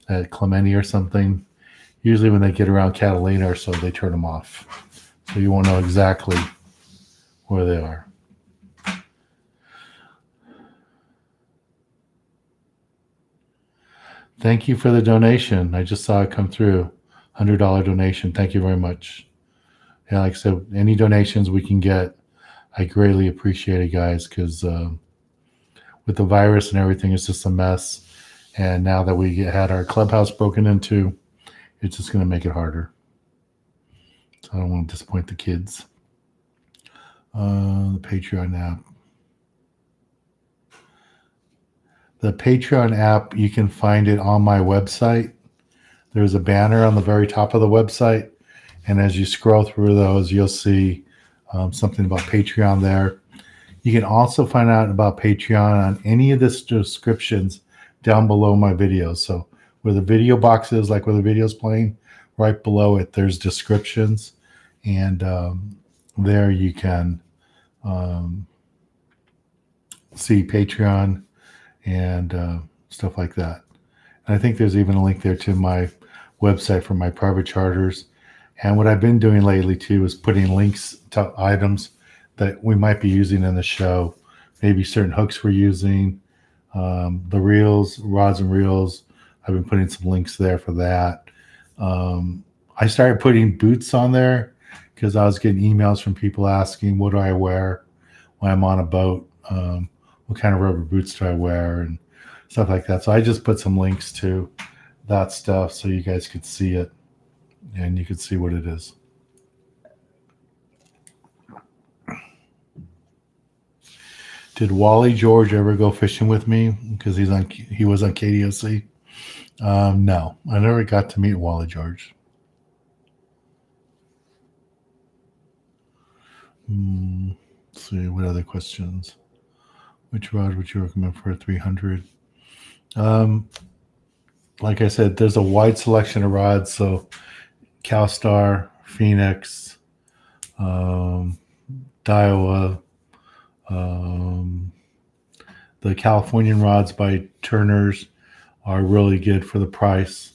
at Clemente or something, usually when they get around Catalina or so, they turn them off. So you won't know exactly where they are. Thank you for the donation. I just saw it come through. $100 donation. Thank you very much. Yeah, like I said, any donations we can get, I greatly appreciate it, guys, because with the virus and everything, it's just a mess. And now that we had our clubhouse broken into, it's just going to make it harder. So I don't want to disappoint the kids. The Patreon app. The Patreon app, you can find it on my website. There's a banner on the very top of the website. And as you scroll through those, you'll see something about Patreon there. You can also find out about Patreon on any of the descriptions down below my videos. So where the video box is, like where the video is playing, right below it, there's descriptions. And there you can see Patreon and stuff like that. And I think there's even a link there to my website for my private charters. And what I've been doing lately too is putting links to items that we might be using in the show, maybe certain hooks we're using, the reels, rods and reels. I've been putting some links there for that. I started putting boots on there because I was getting emails from people asking, what do I wear when I'm on a boat? What kind of rubber boots do I wear and stuff like that. So I just put some links to that stuff so you guys could see it and you could see what it is. Did Wally George ever go fishing with me? Because he was on KDOC. No, I never got to meet Wally George. Let's see, what other questions? Which rod would you recommend for a 300? Like I said, there's a wide selection of rods. So CalStar, Phoenix, Daiwa, the Californian rods by Turner's are really good for the price.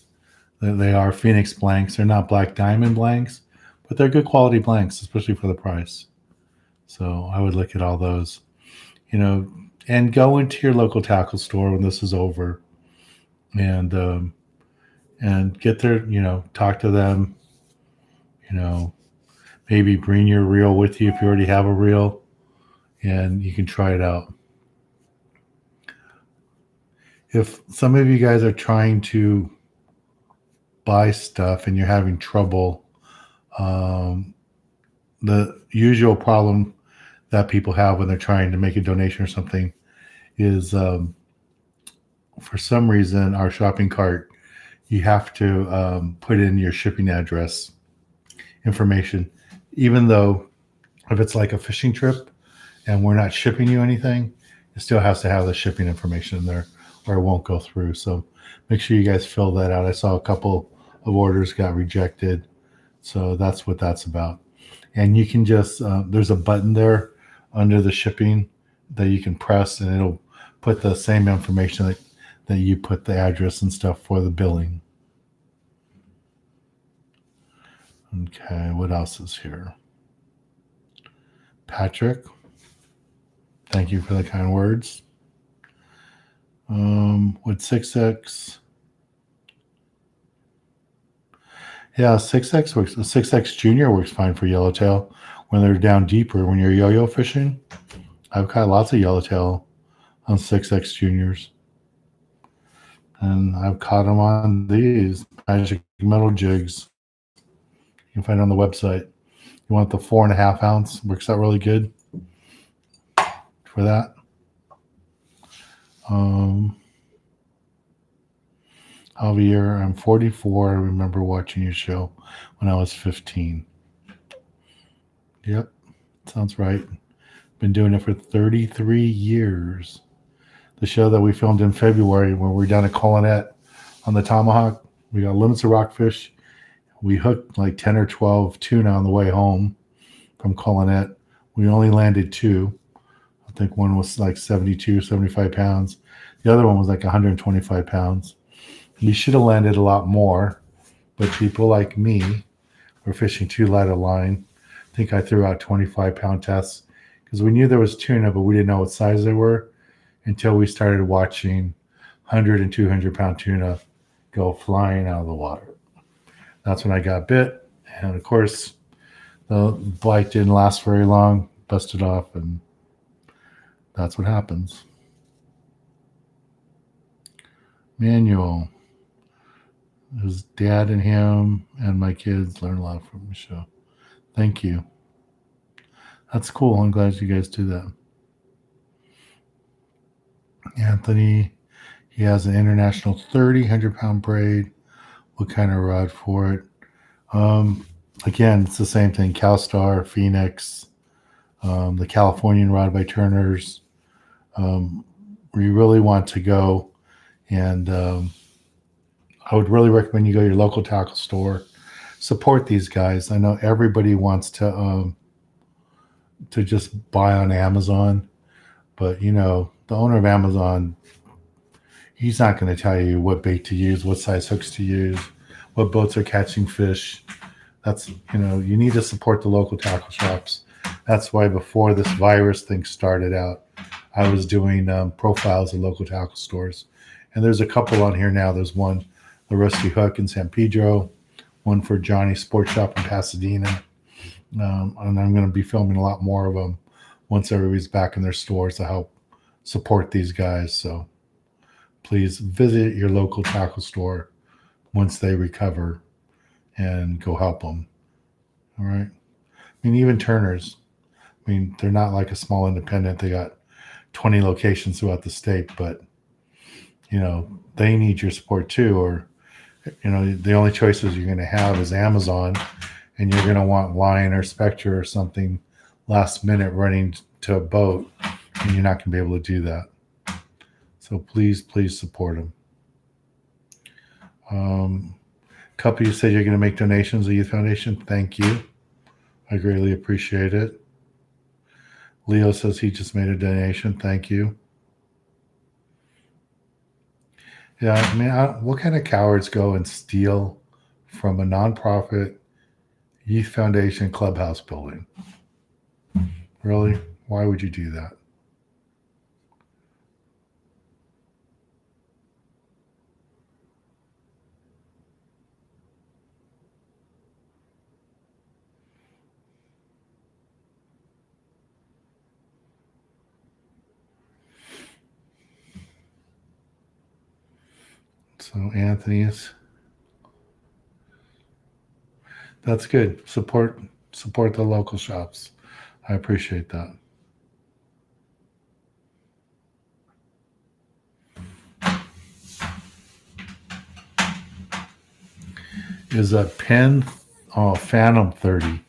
They are Phoenix blanks. They're not black diamond blanks, but they're good quality blanks, especially for the price. So I would look at all those, and go into your local tackle store when this is over, and get there. Talk to them. You know, maybe bring your reel with you if you already have a reel, and you can try it out. If some of you guys are trying to buy stuff and you're having trouble, um, the usual problem that people have when they're trying to make a donation or something is, for some reason, our shopping cart, you have to put in your shipping address information, even though if it's like a fishing trip and we're not shipping you anything, it still has to have the shipping information in there or it won't go through. So make sure you guys fill that out. I saw a couple of orders got rejected. So that's what that's about. And you can just, there's a button there under the shipping that you can press and it'll put the same information that you put the address and stuff for the billing. Okay, what else is here? Patrick, thank you for the kind words. With 6X, yeah, 6X works. 6X Junior works fine for yellowtail when they're down deeper. When you're yo-yo fishing, I've caught lots of yellowtail on 6X Juniors, and I've caught them on these magic metal jigs. You can find it on the website. You want the 4.5 ounce? Works out really good for that. Javier, I'm 44. I remember watching your show when I was 15. Yep, sounds right. Been doing it for 33 years. The show that we filmed in February when we were down at Colonet on the Tomahawk, we got limits of rockfish. We hooked like 10 or 12 tuna on the way home from Colonet. We only landed 2. I think one was like 72, 75 pounds. The other one was like 125 pounds. We should have landed a lot more, but people like me were fishing too light a line. I think I threw out 25-pound tests because we knew there was tuna, but we didn't know what size they were until we started watching 100 and 200-pound tuna go flying out of the water. That's when I got bit. And of course, the bite didn't last very long, busted off, and that's what happens. Manuel. His dad and him and my kids learn a lot from the show. Thank you. That's cool. I'm glad you guys do that. Anthony, he has an international 30 100-pound braid. What kind of rod for it? Again, it's the same thing. CalStar, Phoenix, the Californian rod by Turner's. We really want to go, and I would really recommend you go to your local tackle store. Support these guys. I know everybody wants to just buy on Amazon, but the owner of Amazon, he's not going to tell you what bait to use, what size hooks to use, what boats are catching fish. That's you need to support the local tackle shops. That's why before this virus thing started out, I was doing profiles of local tackle stores, and there's a couple on here now. There's one, the Rusty Hook in San Pedro, one for Johnny's Sports Shop in Pasadena. And I'm going to be filming a lot more of them once everybody's back in their stores to help support these guys. So please visit your local tackle store once they recover and go help them. All right. I mean, even Turner's, they're not like a small independent. They got 20 locations throughout the state, but they need your support too. Or the only choices you're going to have is Amazon, and you're going to want Lion or Spectre or something last minute running to a boat, and you're not going to be able to do that. So please support them. Couple, you said you're going to make donations to the Youth Foundation. Thank you. I greatly appreciate it. Leo says he just made a donation. Thank you. Yeah, I mean, what kind of cowards go and steal from a nonprofit youth foundation clubhouse building? Really? Why would you do that? So, Anthony's, that's good. Support the local shops. I appreciate that. Is a pen Phantom 30?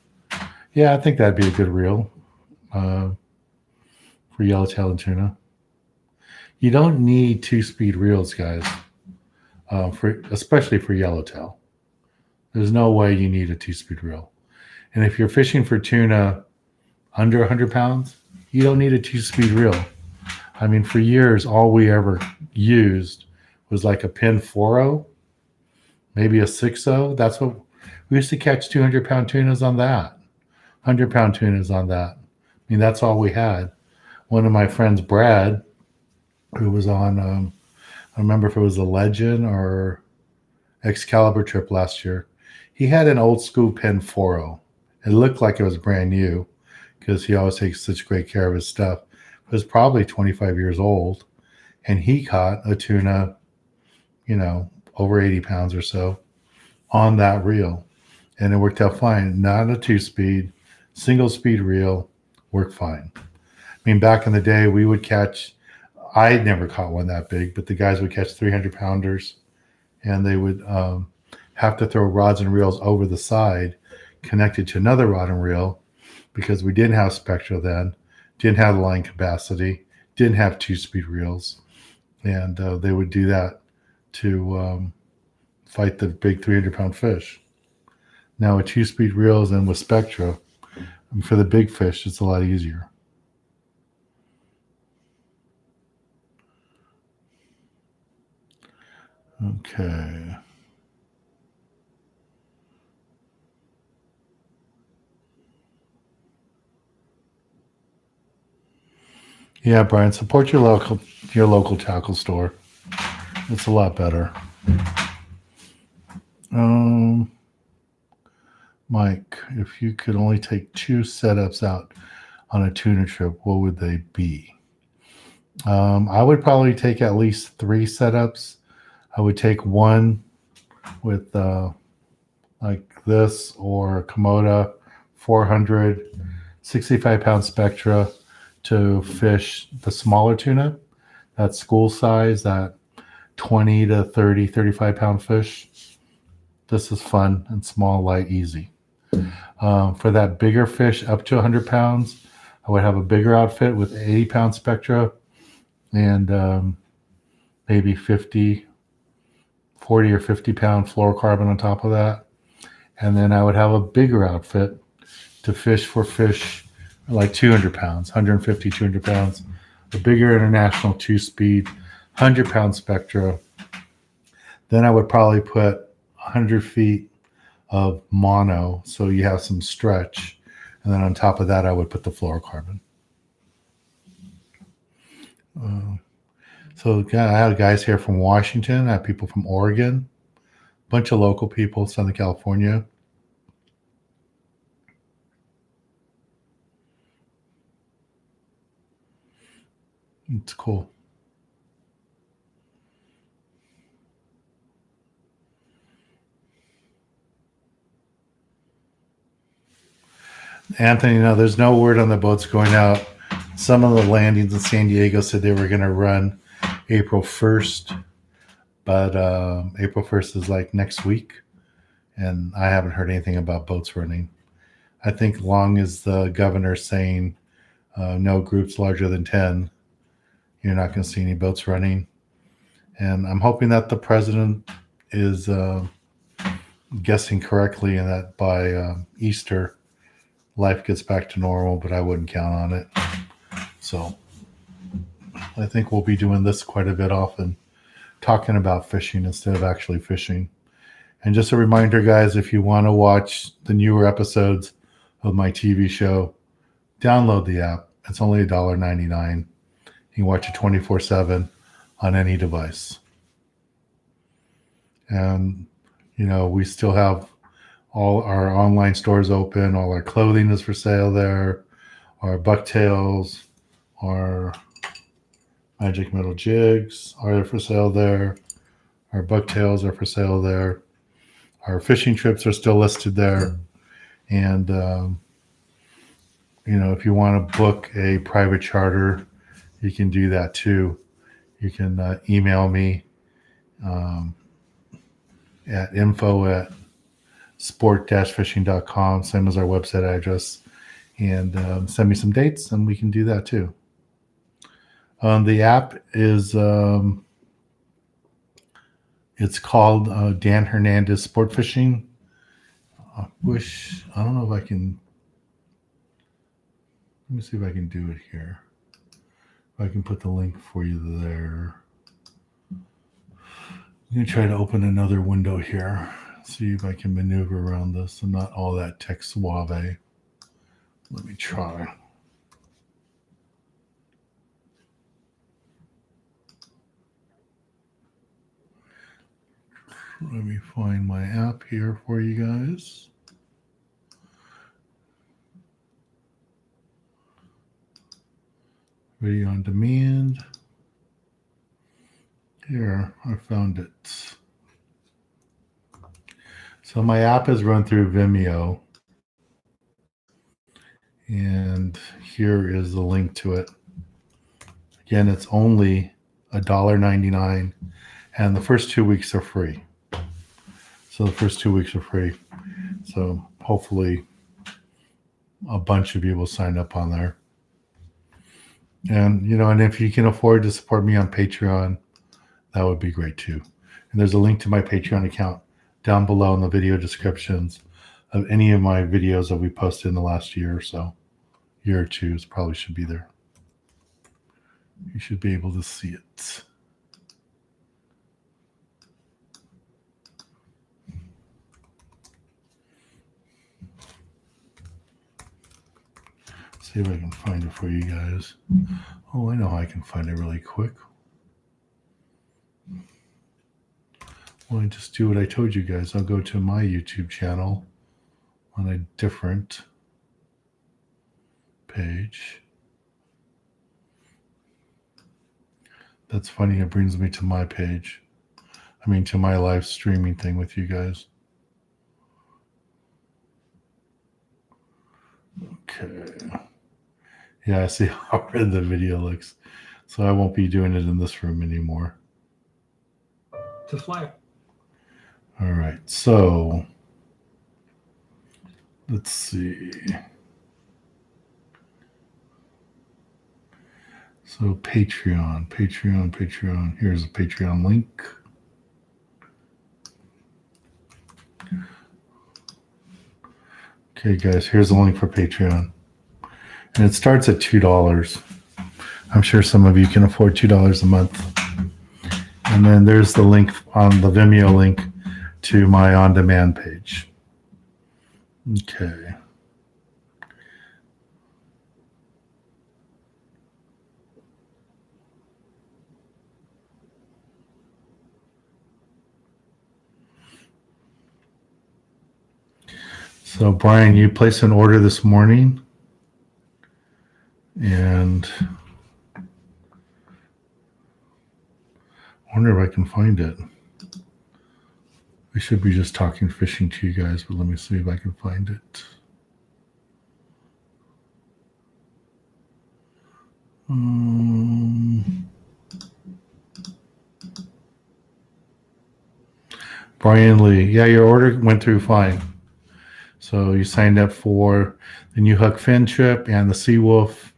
Yeah, I think that'd be a good reel uh, for yellowtail and tuna. You don't need 2-speed reels, guys, for especially for yellowtail. There's no way you need a 2-speed reel. And if you're fishing for tuna under 100 pounds, you don't need a 2-speed reel. I mean, for years, all we ever used was like a pin 4.0, maybe a 6.0. That's what we used to catch 200-pound tunas on that, 100-pound tunas on that. I mean, that's all we had. One of my friends, Brad, who was on, I don't remember if it was the Legend or Excalibur trip last year, he had an old school pin 4.0. It looked like it was brand new because he always takes such great care of his stuff. It was probably 25 years old, and he caught a tuna, over 80 pounds or so on that reel, and it worked out fine. Not a 2-speed, single speed reel, worked fine. I mean, back in the day, we would catch. I never caught one that big, but the guys would catch 300 pounders, and they would have to throw rods and reels over the side, connected to another rod and reel, because we didn't have Spectra then, didn't have the line capacity, didn't have 2-speed reels, and they would do that to fight the big 300-pound fish. Now with 2-speed reels and with Spectra, for the big fish, it's a lot easier. Okay. Yeah, Brian, support your local tackle store. It's a lot better. Um, Mike, if you could only take 2 setups out on a tuna trip, what would they be? I would probably take at least 3 setups. I would take one with like this or Komoda 400 65-pound Spectra to fish the smaller tuna, that school size, that 20 to 30, 35-pound fish. This is fun and small, light, easy. For that bigger fish up to 100 pounds, I would have a bigger outfit with 80-pound Spectra and maybe 40 or 50-pound fluorocarbon on top of that. And then I would have a bigger outfit to fish for fish like 200 pounds, 150, 200 pounds, a bigger international 2-speed, 100-pound Spectra. Then I would probably put 100 feet of mono so you have some stretch. And then on top of that, I would put the fluorocarbon. So I have guys here from Washington. I have people from Oregon, a bunch of local people, Southern California. It's cool. Anthony, no, there's no word on the boats going out. Some of the landings in San Diego said they were going to run April 1st, but April 1st is like next week, and I haven't heard anything about boats running. I think long as the governor's saying no groups larger than 10, you're not going to see any boats running. And I'm hoping that the president is guessing correctly and that by Easter, life gets back to normal, but I wouldn't count on it. So I think we'll be doing this quite a bit often. talking about fishing instead of actually fishing. And just a reminder, guys, if you want to watch the newer episodes of my TV show, download the app. It's only $1.99. You can watch it 24/7 on any device. And, we still have all our online stores open. All our clothing is for sale there. Our bucktails, our magic metal jigs are for sale there. Our bucktails are for sale there. Our fishing trips are still listed there. And, if you want to book a private charter, you can do that too. You can email me at info@sport-fishing.com, same as our website address, and send me some dates, and we can do that too. The app is it's called Dan Hernandez Sport Fishing. I don't know if I can. Let me see if I can do it here. If I can put the link for you there. I'm going to try to open another window here. See if I can maneuver around this. I'm not all that tech suave. Let me try. Let me find my app here for you guys. Video on demand. Here, I found it. So my app is run through Vimeo. And here is the link to it. Again, it's only $1.99, and the first 2 weeks are free. So the first 2 weeks are free. So hopefully a bunch of you will sign up on there. And, and if you can afford to support me on Patreon, that would be great too. And there's a link to my Patreon account down below in the video descriptions of any of my videos that we posted in the last year or so. Year or two probably should be there. You should be able to see it. See if I can find it for you guys. Oh, I know how I can find it really quick. Well, I just do what I told you guys. I'll go to my YouTube channel on a different page. That's funny. It brings me to my page. To my live streaming thing with you guys. Okay. Yeah, I see how red the video looks. So I won't be doing it in this room anymore. To fly. All right. So let's see. So Patreon. Here's a Patreon link. Okay, guys, here's the link for Patreon. And it starts at $2. I'm sure some of you can afford $2 a month. And then there's the link on the Vimeo link to my on-demand page. Okay. So, Brian, you placed an order this morning, and I wonder if I can find it. We should be just talking fishing to you guys, but let me see if I can find it. Brian Lee, yeah, your order went through fine. So you signed up for the New Hook Fin trip and the Seawolf.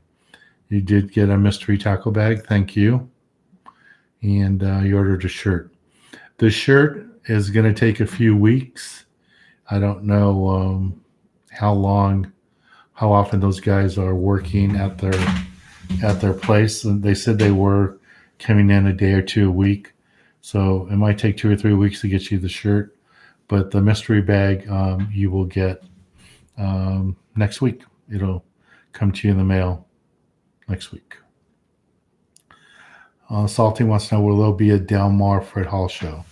You did get a mystery tackle bag. Thank you. And you ordered a shirt. The shirt is going to take a few weeks. I don't know how often those guys are working at their place. And they said they were coming in a day or two a week. So it might take 2 or 3 weeks to get you the shirt, but the mystery bag you will get next week. It'll come to you in the mail next week. Salty wants to know, will there be a Del Mar Fred Hall show?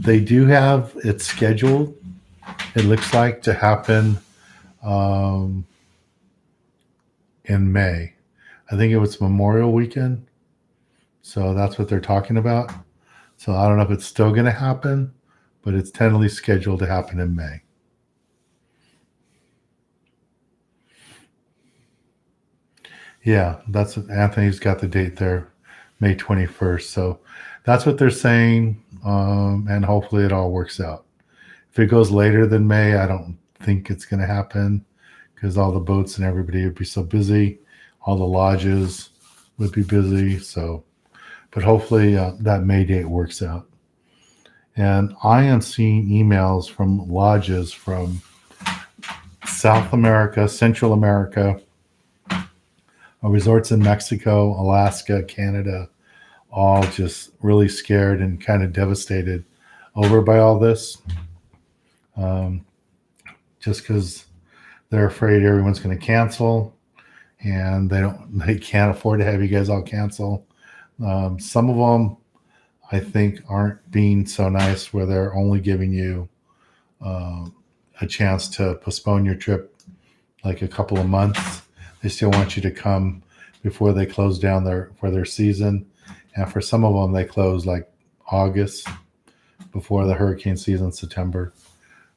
They do have it scheduled. It looks like to happen in May. I think it was Memorial Weekend. So that's what they're talking about. So I don't know if it's still going to happen, but it's tentatively scheduled to happen in May. Yeah, that's what Anthony's got the date there, May 21st. So that's what they're saying, and hopefully it all works out. If it goes later than May, I don't think it's going to happen because all the boats and everybody would be so busy. All the lodges would be busy. So, but hopefully that May date works out. And I am seeing emails from lodges from South America, Central America, resorts in Mexico, Alaska, Canada, all just really scared and kind of devastated over by all this. Just because they're afraid everyone's going to cancel, and they can't afford to have you guys all cancel. Some of them, I think, aren't being so nice where they're only giving you a chance to postpone your trip like a couple of months. They still want you to come before they close down for their season. And for some of them, they close like August before the hurricane season, September.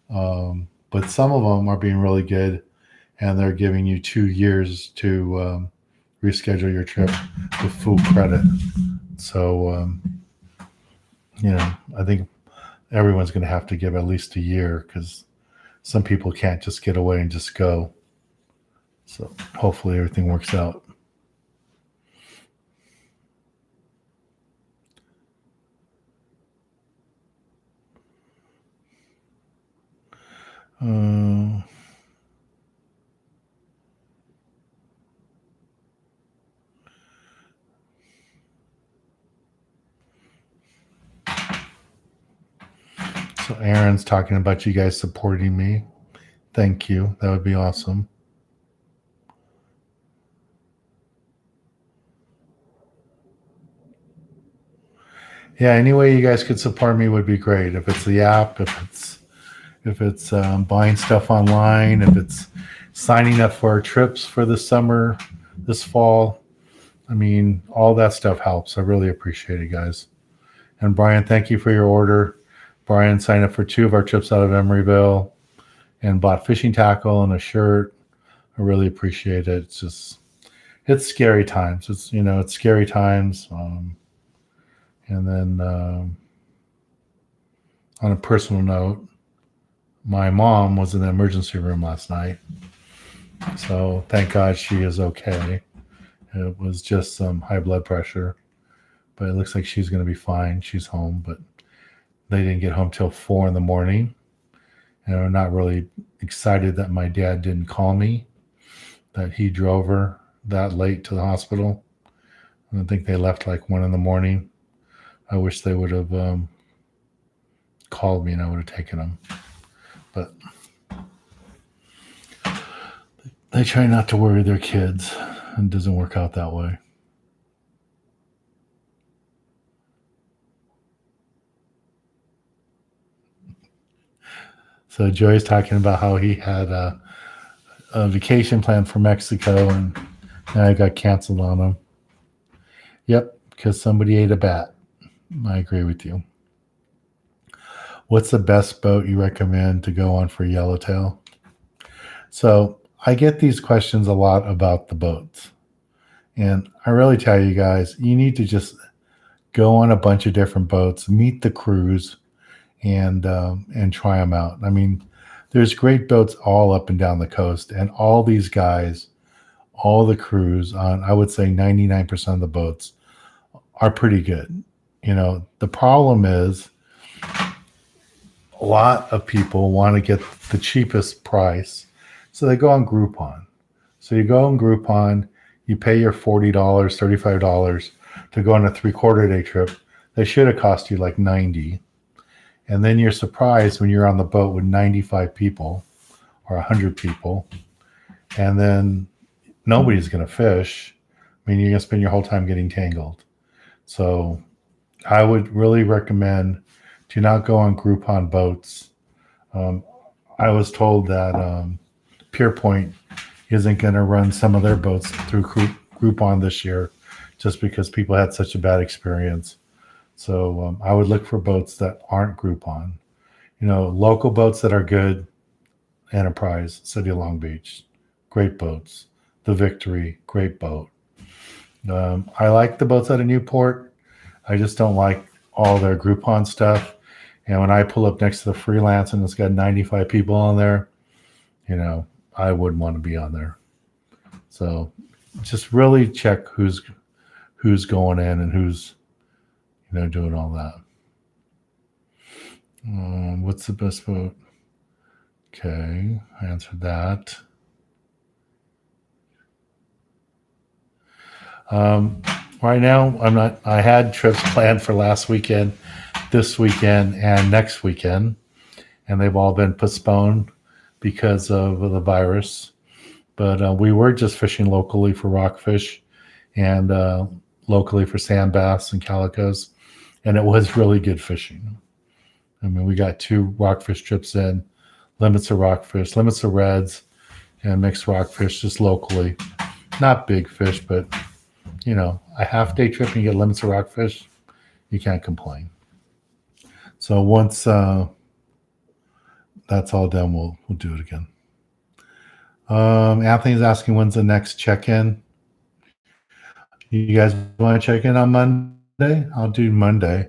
But some of them are being really good, and they're giving you 2 years to reschedule your trip with full credit. So, I think everyone's going to have to give at least a year because some people can't just get away and just go. So hopefully everything works out. So Aaron's talking about you guys supporting me. Thank you. That would be awesome. Yeah, any way you guys could support me would be great. If it's the app, if it's buying stuff online, if it's signing up for our trips for the summer, this fall. I mean, all that stuff helps. I really appreciate it, guys. And Brian, thank you for your order. Brian signed up for 2 of our trips out of Emeryville and bought fishing tackle and a shirt. I really appreciate it. It's scary times. It's scary times. And then on a personal note, my mom was in the emergency room last night. So thank God she is okay. It was just some high blood pressure, but it looks like she's going to be fine. She's home, but they didn't get home till 4 a.m. And I'm not really excited that my dad didn't call me, that he drove her that late to the hospital. I think they left like 1 a.m. I wish they would have called me and I would have taken them. But they try not to worry their kids. It doesn't work out that way. So Joey's talking about how he had a vacation plan for Mexico and now it got canceled on him. Yep, because somebody ate a bat. I agree with you. What's the best boat you recommend to go on for yellowtail? So I get these questions a lot about the boats. And I really tell you guys, you need to just go on a bunch of different boats, meet the crews, and try them out. I mean, there's great boats all up and down the coast, and all these guys, all the crews on, I would say 99% of the boats are pretty good. The problem is a lot of people want to get the cheapest price, so they go on Groupon. So you go on Groupon, you pay your $40, $35 to go on a 3/4 day trip. They should have cost you like 90. And then you're surprised when you're on the boat with 95 people or 100 people, and then nobody's going to fish. I mean, you're going to spend your whole time getting tangled. So I would really recommend to not go on Groupon boats. I was told that Pierpoint isn't going to run some of their boats through Groupon this year just because people had such a bad experience. So I would look for boats that aren't Groupon. Local boats that are good. Enterprise, City of Long Beach, great boats. The Victory, great boat. I like the boats out of Newport. I just don't like all their Groupon stuff. And when I pull up next to the Freelance and it's got 95 people on there, I wouldn't want to be on there. So just really check who's going in and who's doing all that. What's the best boat? Okay, I answered that. Right now, I'm not. I had trips planned for last weekend, this weekend, and next weekend, and they've all been postponed because of the virus. But we were just fishing locally for rockfish and locally for sand bass and calicos, and it was really good fishing. I mean, we got 2 rockfish trips in, limits of rockfish, limits of reds, and mixed rockfish just locally. Not big fish, but a half-day trip and you get limits of rockfish, you can't complain. So once that's all done, we'll do it again. Anthony's asking when's the next check-in. You guys want to check in on Monday? I'll do Monday.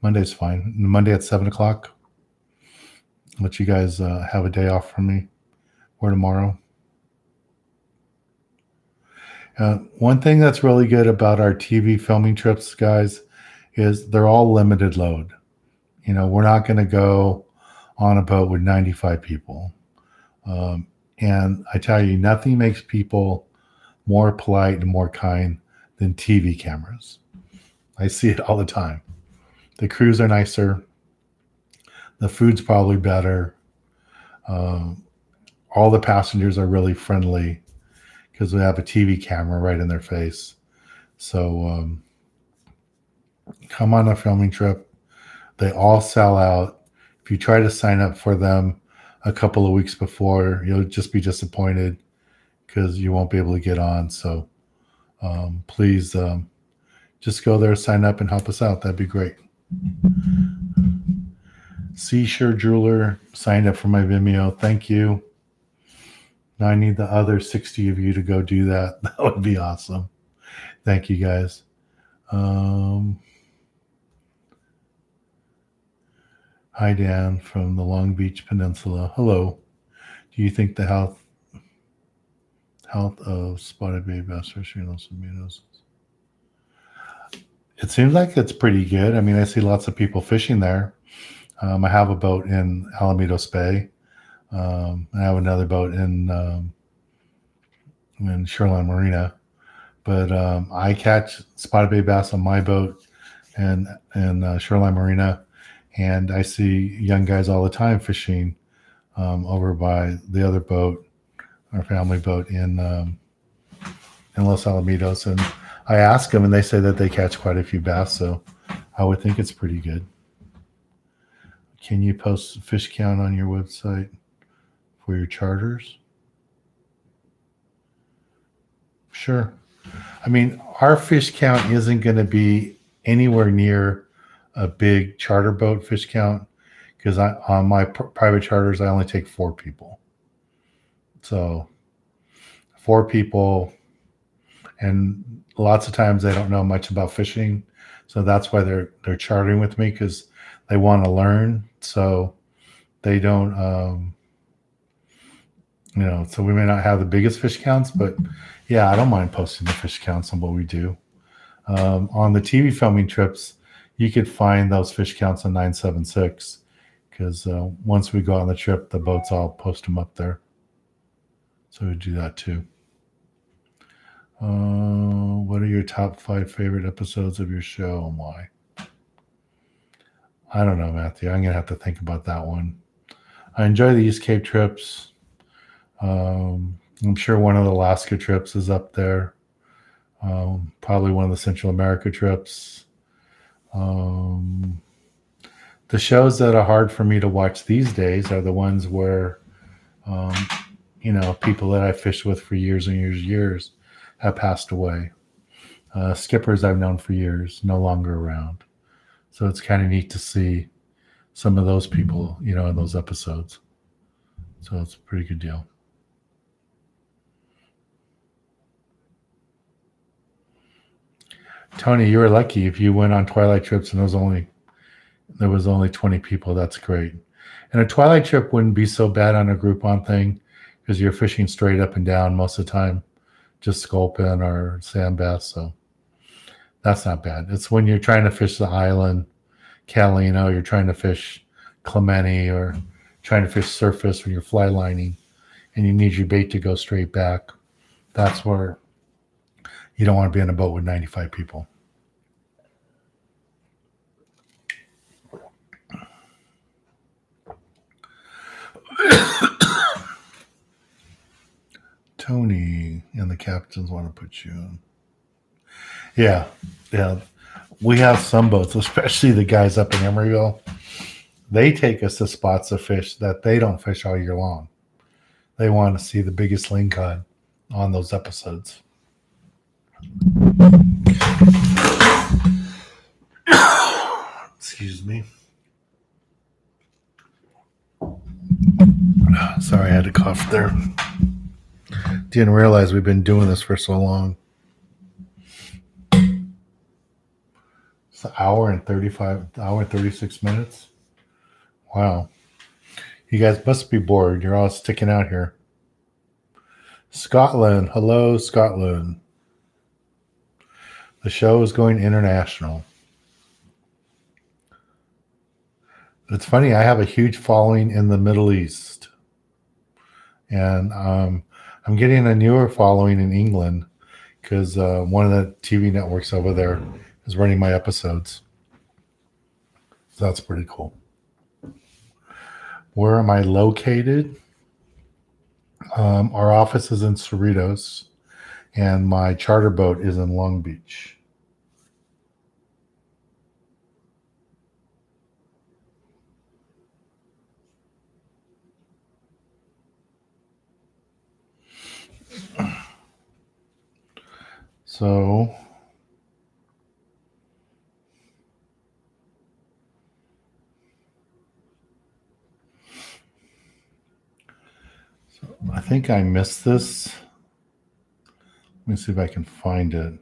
Monday's fine. Monday at 7 o'clock. Let you guys have a day off from me or tomorrow. One thing that's really good about our TV filming trips, guys, is they're all limited load. We're not going to go on a boat with 95 people. And I tell you, nothing makes people more polite and more kind than TV cameras. I see it all the time. The crews are nicer. The food's probably better. All the passengers are really friendly because we have a TV camera right in their face. So come on a filming trip. They all sell out. If you try to sign up for them a couple of weeks before, you'll just be disappointed because you won't be able to get on. So please just go there, sign up, and help us out. That'd be great. Seashore Jeweler signed up for my Vimeo. Thank you. Now I need the other 60 of you to go do that. That would be awesome. Thank you, guys. Hi, Dan from the Long Beach Peninsula. Hello. Do you think the health of spotted bay bass fishing in Los Alamitos? It seems like it's pretty good. I mean, I see lots of people fishing there. I have a boat in Alamitos Bay. I have another boat in Shoreline Marina. But I catch spotted bay bass on my boat and Shoreline Marina. And I see young guys all the time fishing over by the other boat, our family boat in Los Alamitos. And I ask them, and they say that they catch quite a few bass. So I would think it's pretty good. Can you post fish count on your website for your charters? Sure. I mean, our fish count isn't going to be anywhere near a big charter boat fish count because on my private charters, I only take 4 people. So 4 people, and lots of times they don't know much about fishing. So that's why they're chartering with me, because they want to learn. So they don't, so we may not have the biggest fish counts, but yeah, I don't mind posting the fish counts on what we do. On the TV filming trips, you could find those fish counts on 976 because once we go on the trip, the boats all post them up there. So we do that too. What are your top 5 favorite episodes of your show and why? I don't know, Matthew. I'm gonna have to think about that one. I enjoy the East Cape trips. I'm sure one of the Alaska trips is up there. Probably one of the Central America trips. Um, the shows that are hard for me to watch these days are the ones where, um, people that I fished with for years and years and years have passed away. Skippers I've known for years, no longer around. So it's kind of neat to see some of those people, in those episodes. So it's a pretty good deal. Tony, you were lucky if you went on twilight trips and there was only 20 people. That's great. And a twilight trip wouldn't be so bad on a Groupon thing because you're fishing straight up and down most of the time, just sculpin or sand bass. So that's not bad. It's when you're trying to fish the island, Catalina, you're trying to fish Clemente or trying to fish surface when you're fly lining and you need your bait to go straight back. That's where you don't want to be in a boat with 95 people. Tony and the captains want to put you in. Yeah. We have some boats, especially the guys up in Emeryville. They take us to spots of fish that they don't fish all year long. They want to see the biggest lingcod on those episodes. Excuse me. Sorry, I had to cough there. Didn't realize we've been doing this for so long. It's an hour and 36 minutes. Wow. You guys must be bored. You're all sticking out here. Scotland. Hello, Scotland. The show is going international. It's funny, I have a huge following in the Middle East. And I'm getting a newer following in England because one of the TV networks over there is running my episodes. So that's pretty cool. Where am I located? Our office is in Cerritos, and my charter boat is in Long Beach. So I think I missed this. Let me see if I can find it.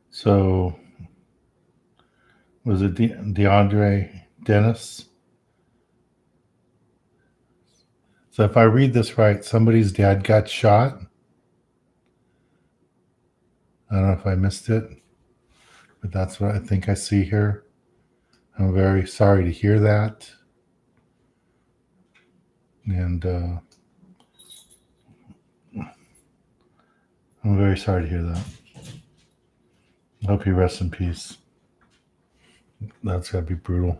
So was it DeAndre Dennis? So if I read this right, somebody's dad got shot. I don't know if I missed it, but that's what I think I see here. I'm very sorry to hear that. And I'm very sorry to hear that. I hope he rests in peace. That's got to be brutal.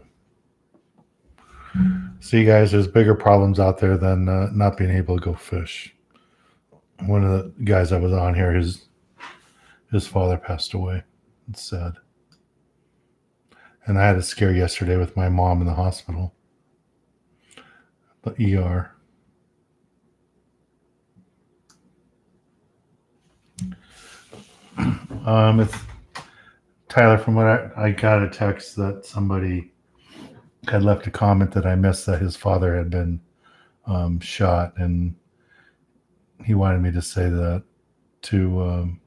See, guys, there's bigger problems out there than not being able to go fish. One of the guys that was on here, his father passed away. It's sad. And I had a scare yesterday with my mom in the hospital. The ER. It's Tyler. From what I got a text that somebody had left a comment that I missed that his father had been shot, and he wanted me to say that to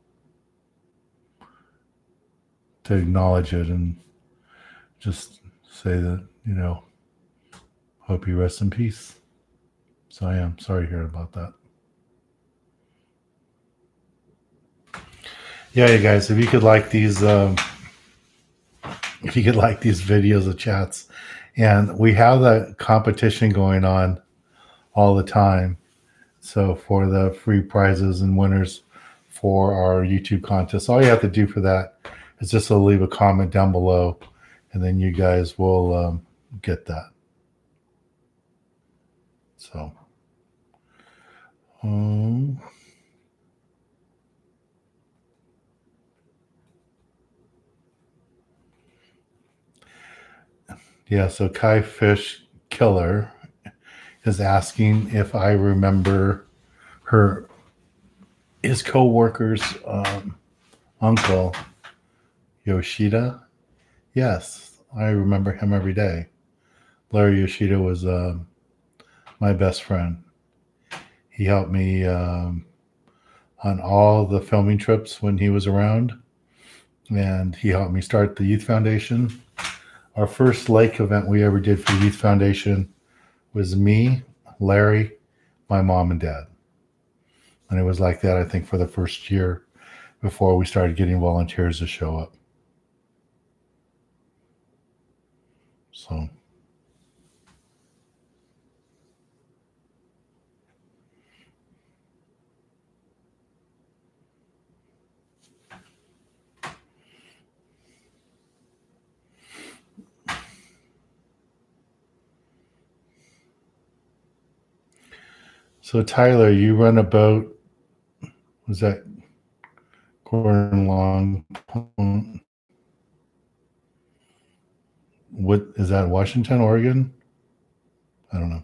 to acknowledge it and just say that, hope you rest in peace. So I am sorry to hear about that. Yeah, you guys, if you could like these videos of chats, and we have the competition going on all the time. So for the free prizes and winners for our YouTube contest, all you have to do for that is just to leave a comment down below, and then you guys will get that. So, yeah. So Kai Fish Killer is asking if I remember his co-worker's uncle Yoshida. Yes, I remember him every day. Larry Yoshida was my best friend. He helped me on all the filming trips when he was around, and he helped me start the Youth Foundation. Our first lake event we ever did for the Youth Foundation was me, Larry, my mom, and dad. And it was like that, I think, for the first year before we started getting volunteers to show up. So Tyler, you run a boat. Was that Gordon Long? What is that? Washington, Oregon? I don't know.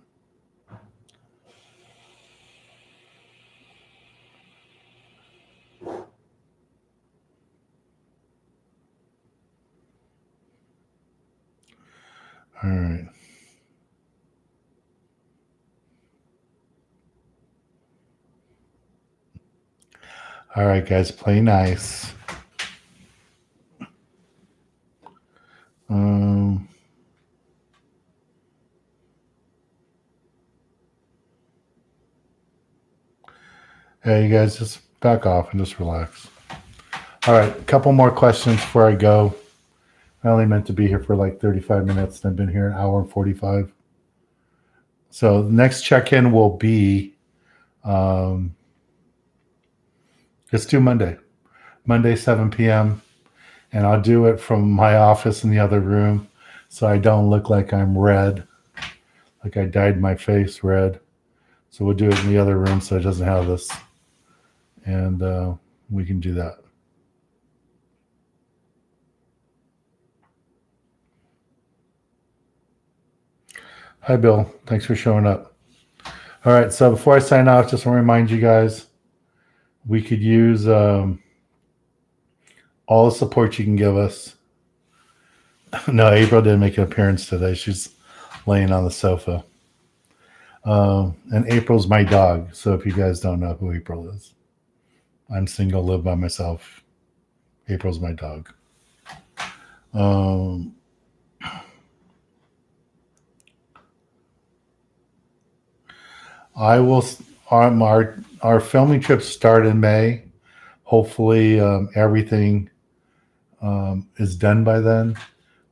All right. All right, guys, play nice. Yeah, you guys just back off and just relax. All right, a couple more questions before I go. I only meant to be here for like 35 minutes, and I've been here an hour and 45. So the next check-in will be, let's do Monday, 7 p.m. And I'll do it from my office in the other room so I don't look like I'm red, like I dyed my face red. So we'll do it in the other room so it doesn't have this. And we can do that. Hi, Bill. Thanks for showing up. All right. So before I sign off, just want to remind you guys, we could use all the support you can give us. No, April didn't make an appearance today. She's laying on the sofa. And April's my dog. So if you guys don't know who April is, I'm single, live by myself. April's my dog. I will. Our filming trips start in May. Hopefully, everything is done by then.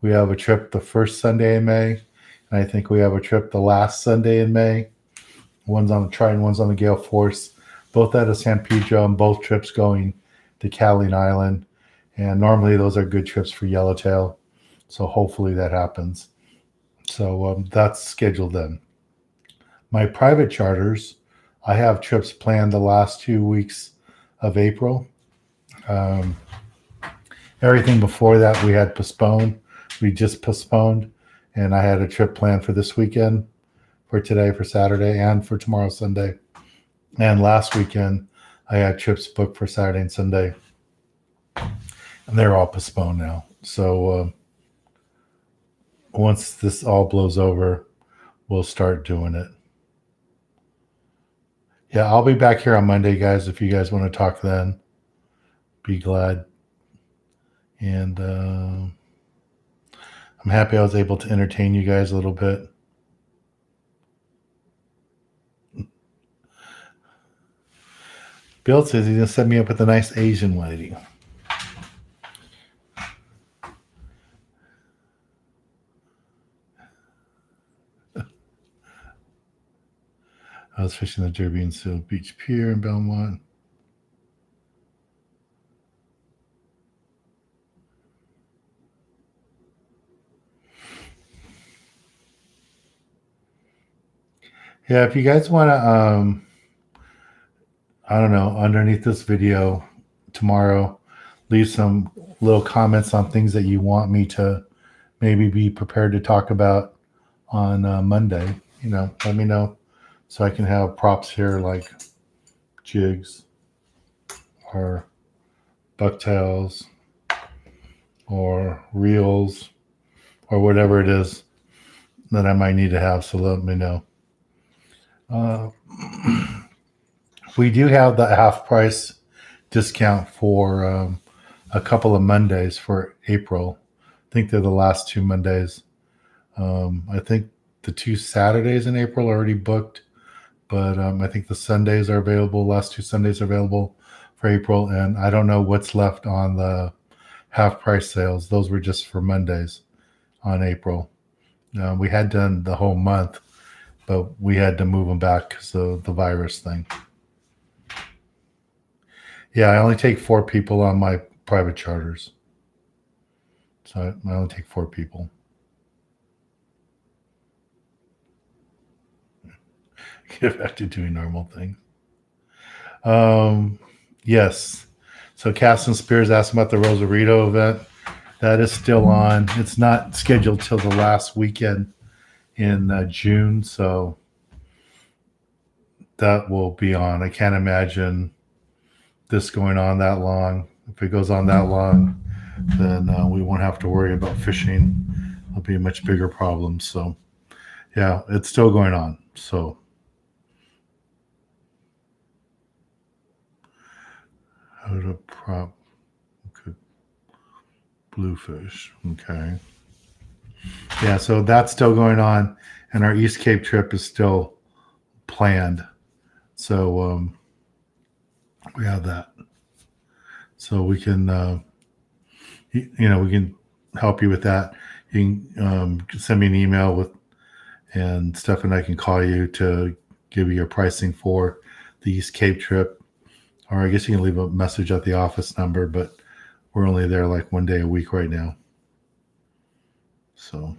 We have a trip the first Sunday in May, and I think we have a trip the last Sunday in May. One's on the Trident, one's on the Gale Force, both out of San Pedro, and both trips going to Catlin Island. And normally those are good trips for yellowtail, so hopefully that happens. So that's scheduled then. My private charters, I have trips planned the last 2 weeks of April. Everything before that we had postponed. We just postponed, and I had a trip planned for this weekend, for today, for Saturday, and for tomorrow, Sunday. And last weekend, I had trips booked for Saturday and Sunday, and they're all postponed now. So once this all blows over, we'll start doing it. Yeah, I'll be back here on Monday, guys. If you guys want to talk then, be glad. And I'm happy I was able to entertain you guys a little bit. Bill says he's going to set me up with a nice Asian lady. I was fishing the Derby and Seal Beach Pier in Belmont. Yeah, if you guys want to, I don't know, underneath this video tomorrow, leave some little comments on things that you want me to maybe be prepared to talk about on Monday. Let me know so I can have props here like jigs or bucktails or reels or whatever it is that I might need to have. So let me know. We do have the half price discount for a couple of Mondays for April. I think they're the last 2 Mondays. I think the 2 Saturdays in April are already booked, but I think the Sundays are available. Last 2 Sundays are available for April, and I don't know what's left on the half price sales. Those were just for Mondays on April. We had done the whole month, but we had to move them back because of the virus thing. Yeah, I only take 4 people on my private charters. So I only take 4 people. Get back to doing normal things. Yes. So Caston Spears asked about the Rosarito event. That is still on. It's not scheduled till the last weekend in June, so that will be on. I can't imagine this going on that long. If it goes on that long, then we won't have to worry about fishing. It'll be a much bigger problem. So, yeah, it's still going on. So, how to prop okay. Bluefish. Okay. Yeah, so that's still going on, and our East Cape trip is still planned. So we have that. So we can, we can help you with that. You can send me an email with, and Steph and I can call you to give you your pricing for the East Cape trip. Or I guess you can leave a message at the office number, but we're only there like 1 day a week right now. So.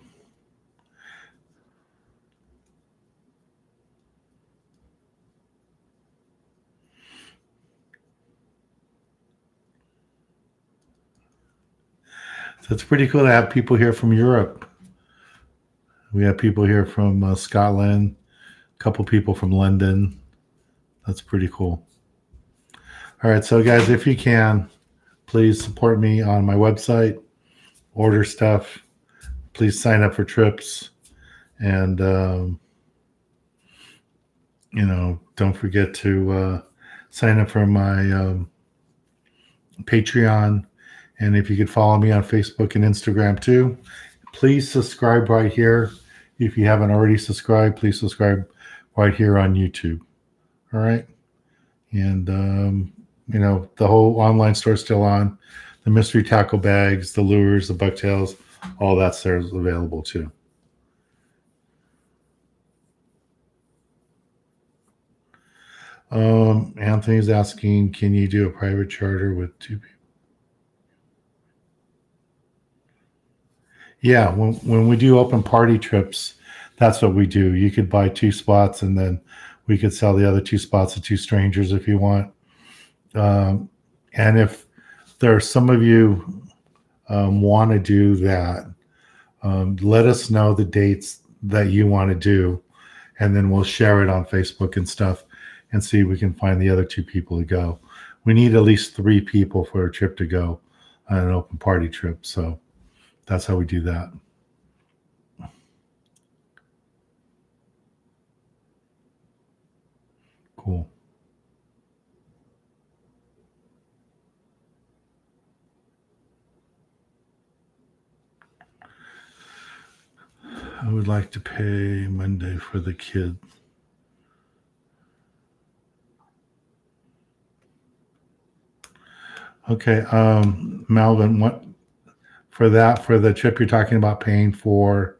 So it's pretty cool to have people here from Europe. We have people here from Scotland, a couple people from London. That's pretty cool. All right, so guys, if you can, please support me on my website, order stuff. Please sign up for trips, and don't forget to sign up for my Patreon. And if you could follow me on Facebook and Instagram too, please subscribe right here. If you haven't already subscribed, please subscribe right here on YouTube. All right. And, the whole online store is still on. The mystery tackle bags, the lures, the bucktails, all that's there is available too. Anthony's asking, can you do a private charter with 2 people? Yeah, when we do open party trips, that's what we do. You could buy 2 spots, and then we could sell the other 2 spots to 2 strangers if you want. And if there are some of you want to do that, let us know the dates that you want to do, and then we'll share it on Facebook and stuff and see if we can find the other 2 people to go. We need at least 3 people for a trip to go on an open party trip. So that's how we do that. Cool. I would like to pay Monday for the kids. Okay, Melvin, what for the trip you're talking about paying for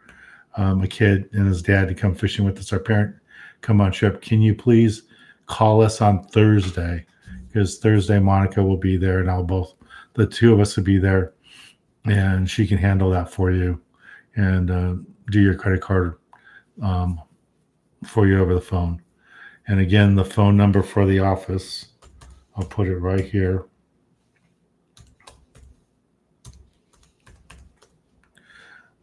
a kid and his dad to come fishing with us, our parent come on trip? Can you please call us on Thursday? Because Thursday Monica will be there, and the two of us will be there, and she can handle that for you and do your credit card for you over the phone. And again, the phone number for the office, I'll put it right here.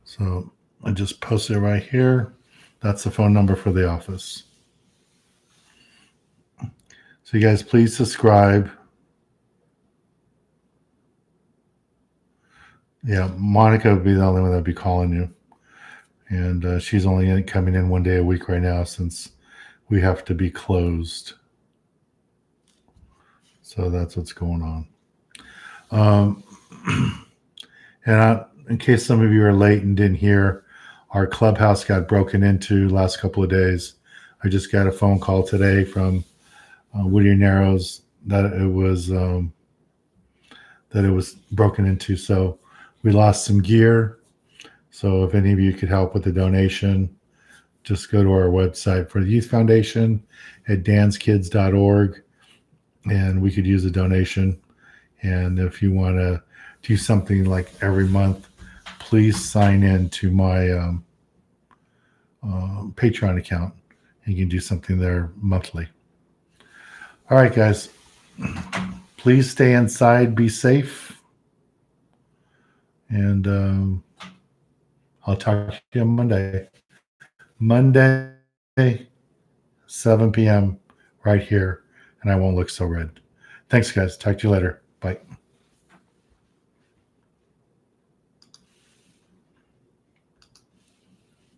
So I just posted it right here. That's the phone number for the office. So you guys, please subscribe. Yeah, Monica would be the only one that'd be calling you. And she's only coming in one day a week right now since we have to be closed. So that's what's going on. And in case some of you are late and didn't hear, our clubhouse got broken into last couple of days. I just got a phone call today from Whittier Narrows that it was broken into. So we lost some gear. So if any of you could help with the donation, just go to our website for the Youth Foundation at danskids.org, and we could use a donation. And if you want to do something like every month, please sign in to my Patreon account. You can do something there monthly. All right, guys. Please stay inside. Be safe. And I'll talk to you on Monday. Monday, 7 p.m. right here. And I won't look so red. Thanks, guys. Talk to you later. Bye.